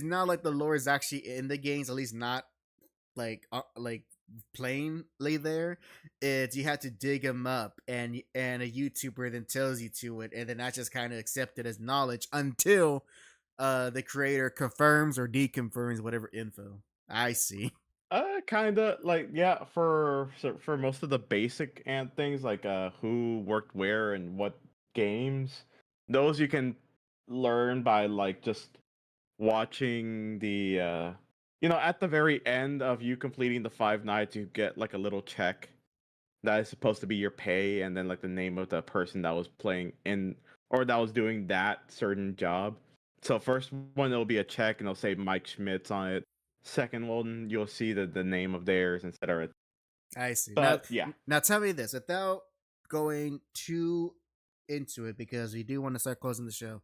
not like the lore is actually in the games, at least not like plainly there. It's you have to dig them up, and a YouTuber then tells you to it, and then that's just kind of accepted as knowledge until the creator confirms or deconfirms whatever info. I see. Kind of like yeah, for most of the basic and things like who worked where and what games, those you can learn by like just watching the at the very end of you completing the 5 nights, you get like a little check that is supposed to be your pay, and then like the name of the person that was playing in or that was doing that certain job. So first one it'll be a check and it'll say Mike Schmitz on it. Second one you'll see the name of theirs, etc. I see. But yeah, Now tell me this without going too into it because we do want to start closing the show.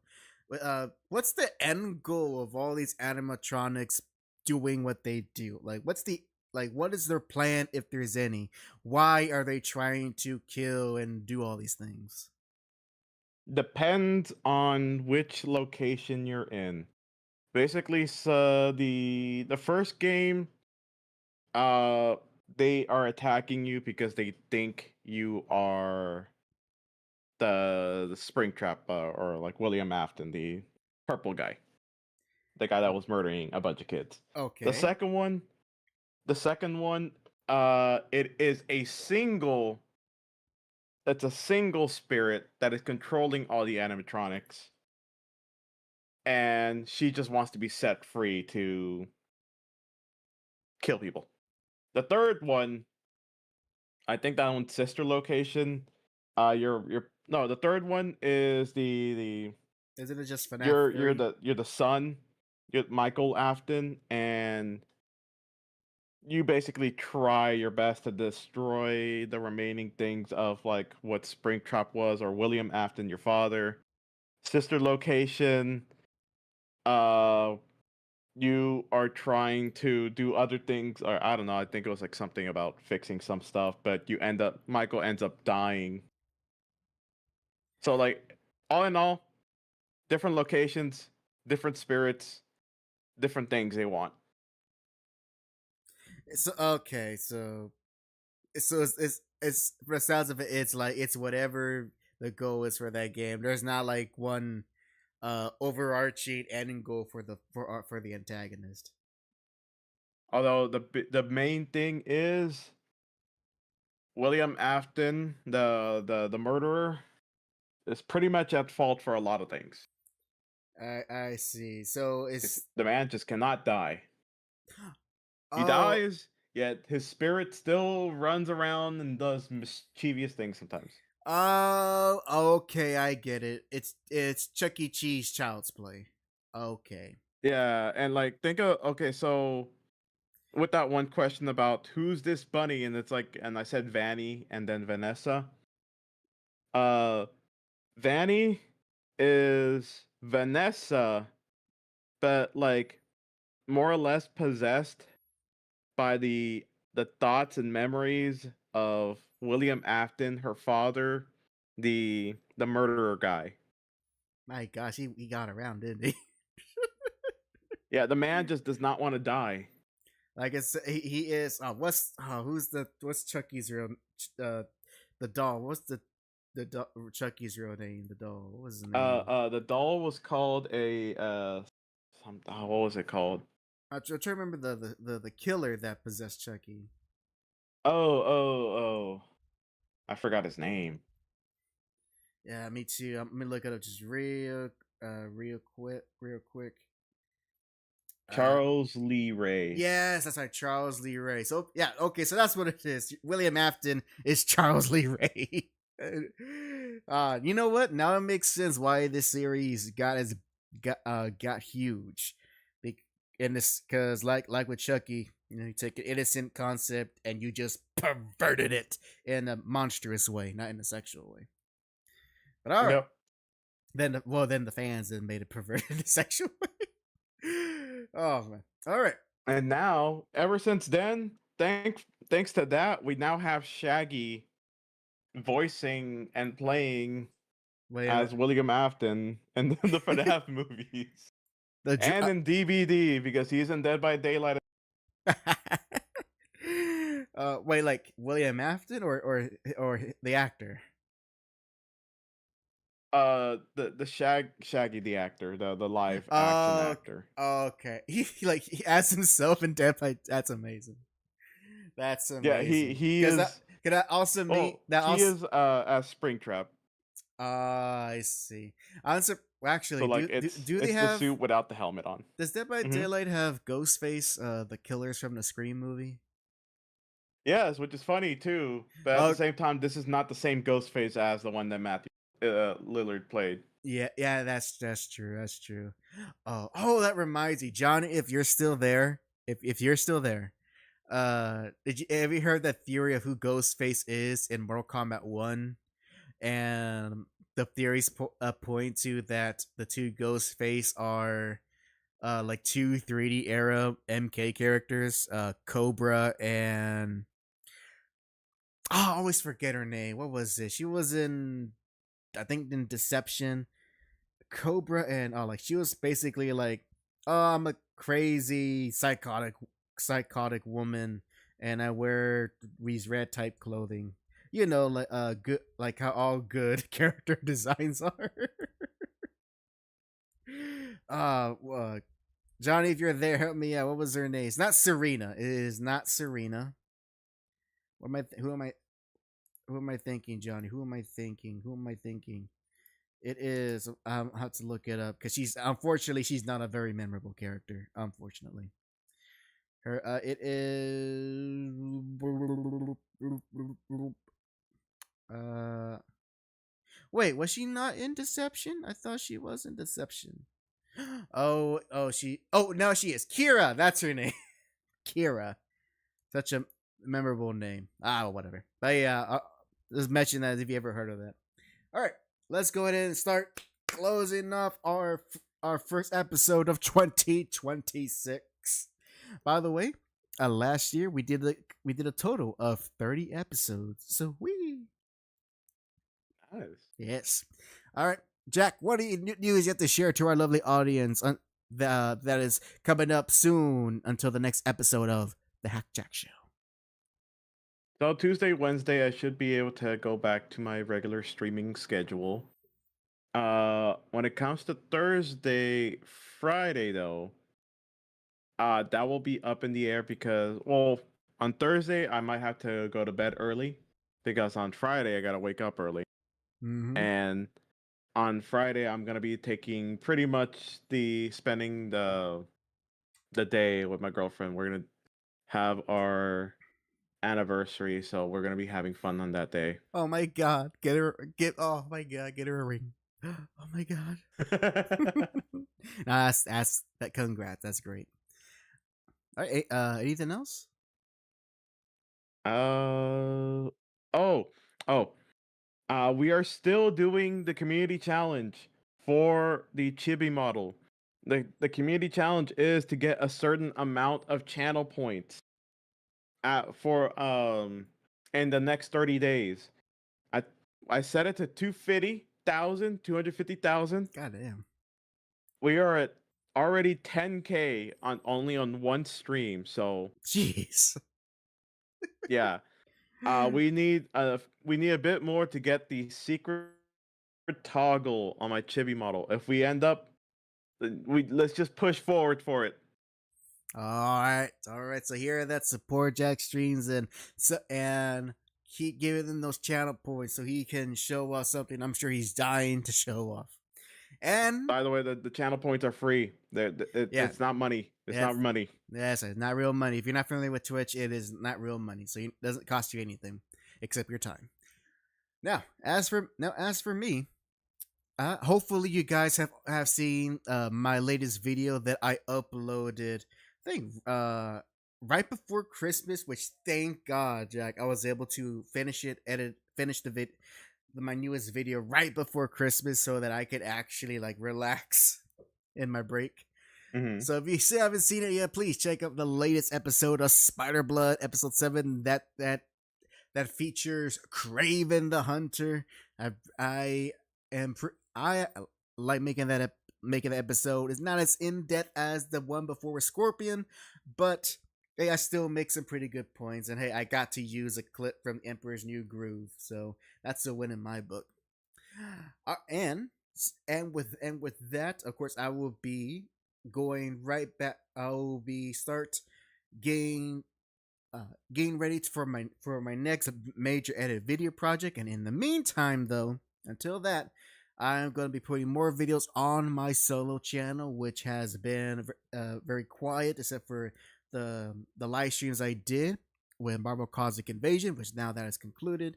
What's the end goal of all these animatronics doing what they do? What is their plan if there's any? Why are they trying to kill and do all these things? depends on which location you're in. Basically, so the first game, uh, they are attacking you because they think you are the Springtrap or like William Afton, the purple guy, the guy that was murdering a bunch of kids. The Okay. second one, the second one, it is a single. It's a single spirit that is controlling all the animatronics, and she just wants to be set free to kill people. The third one, I think that one's sister location. You're no, the third one is the Isn't it just FNAF 3? you're the son, you're Michael Afton, and you basically try your best to destroy the remaining things of like what Springtrap was or William Afton, your father. Sister location, uh, you are trying to do other things, or I don't know. I think it was like something about fixing some stuff, but Michael ends up dying. So like all in all, different locations, different spirits, different things they want. So okay, it's for the sounds of it, it's like it's whatever the goal is for that game. There's not like one overarching ending goal for the antagonist. Although the main thing is William Afton, the murderer, is pretty much at fault for a lot of things. I see. So it's The man just cannot die. He oh dies, yet his spirit still runs around and does mischievous things sometimes. oh okay, I get it. It's Chuck E. Cheese Child's Play. Okay. Yeah, and like think of okay, so with that one question about who's this bunny, and it's like, and I said Vanny and then Vanessa. Uh, Vanny is Vanessa, but like more or less possessed by the thoughts and memories of William Afton, her father, the murderer guy. My gosh, he got around, didn't he? Yeah, the man just does not want to die. Like it's he is. What's Chucky's real the doll? What's Chucky's real name? The doll. What was his name? The doll was called a what was it called? I'm trying to remember the killer that possessed Chucky. Oh. I forgot his name. Yeah, me too. I'm gonna look it up just real quick. Charles Lee Ray. Yes, that's right, Charles Lee Ray. So yeah, okay, so that's what it is. William Afton is Charles Lee Ray. You know what? Now it makes sense why this series got huge. In this, because like with Chucky, you take an innocent concept and you just perverted it in a monstrous way, not in a sexual way. But all right, Yep. then the fans then made it perverted in a sexual way. Oh man! All right. And now, ever since then, thanks to that, we now have Shaggy voicing and playing as William Afton in the FNAF movies. And in DVD, because he's in Dead by Daylight. Wait, like William Afton or the actor? Shaggy the actor, the live action actor. Okay, he adds himself in Dead by. That's amazing. That's amazing. Yeah, he is. That also mean that he also is as Springtrap. I see. Actually, So like do they have the suit without the helmet on? Does Dead by Daylight have Ghostface, the killers from the Scream movie? Yes, which is funny too. But at the same time, this is not the same Ghostface as the one that Matthew Lillard played. Yeah, that's true. That's true. Oh, that reminds me, Johnny. If you're still there, have you heard that theory of who Ghostface is in Mortal Kombat 1? And the theories point to that the two Ghostface are like two 3D era MK characters, Cobra and I always forget her name. What was it? She was in, I think, in Deception. Cobra and she was basically like, oh, I'm a crazy psychotic woman, and I wear these red type clothing. You know, like good, like how all good character designs are. Johnny, if you're there, help me out. What was her name? It's not Serena. It is not Serena. Who am I thinking, Johnny? Who am I thinking? It is. I have to look it up because she's not a very memorable character. Unfortunately, it is. Wait, was she not in Deception? I thought she was in Deception. Oh, no, she is. Kira, that's her name. Kira. Such a memorable name. Whatever. But yeah, just mention that if you ever heard of that. All right, let's go ahead and start closing off our first episode of 2026. By the way, last year we did a total of 30 episodes. So Nice. Yes. All right, Jack, what news you have to share to our lovely audience that is coming up soon until the next episode of the Hack Jack Show? So Tuesday, Wednesday, I should be able to go back to my regular streaming schedule. When it comes to Thursday, Friday, though, that will be up in the air because, well, on Thursday I might have to go to bed early because on Friday I gotta wake up early. Mm-hmm. And on Friday I'm gonna be taking pretty much spending the day with my girlfriend. We're gonna have our anniversary, so we're gonna be having fun on that day. Oh my god, get her a ring. Oh my god. That's that. Congrats, that's great. All right, anything else? We are still doing the community challenge for the Chibi model. The community challenge is to get a certain amount of channel points for in the next 30 days. I set it to 250 200,000, 250,000. Goddamn. We are at already 10K on only on one stream. So Jeez. yeah, we need a bit more to get the secret toggle on my chibi model. If we end up, let's just push forward for it. All right. So here are that support Jack streams and keep giving them those channel points so he can show us something I'm sure he's dying to show off. And By the way, the channel points are free. It's not money. It's not money. Yes, it's not real money. If you're not familiar with Twitch, it is not real money. So it doesn't cost you anything except your time. Now, as for me, hopefully you guys have seen my latest video that I uploaded. I think right before Christmas, which thank God, Jack, I was able to finish my newest video right before Christmas so that I could actually like relax in my break. Mm-hmm. So if you still haven't seen it yet, please check out the latest episode of Spider Blood, episode 7. That features Craven the Hunter. I like making the episode. It's not as in depth as the one before with Scorpion, but hey, I still make some pretty good points. And hey, I got to use a clip from Emperor's New Groove, so that's a win in my book. And with that, of course, I will be going right back. I will be getting ready for my next major edit video project. And in the meantime, though, until that, I'm going to be putting more videos on my solo channel, which has been very quiet, except for the live streams I did with Marvel Cosmic Invasion, which now that is concluded.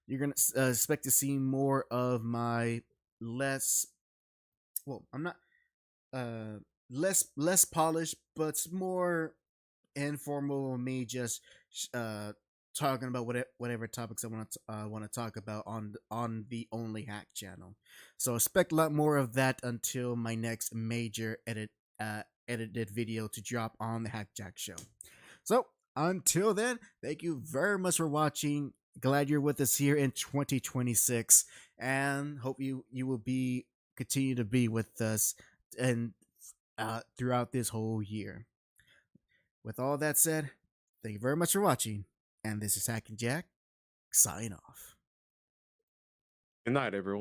You're going to expect to see more of my less polished, but more informal me just talking about whatever topics I want to talk about on the Only Hack channel. So expect a lot more of that until my next major edited video to drop on the Hack Jack show. So until then, thank you very much for watching. Glad you're with us here in 2026, and hope you will continue to be with us and throughout this whole year. With all that said, thank you very much for watching, and this is Hack and Jack, sign off. Good night, everyone.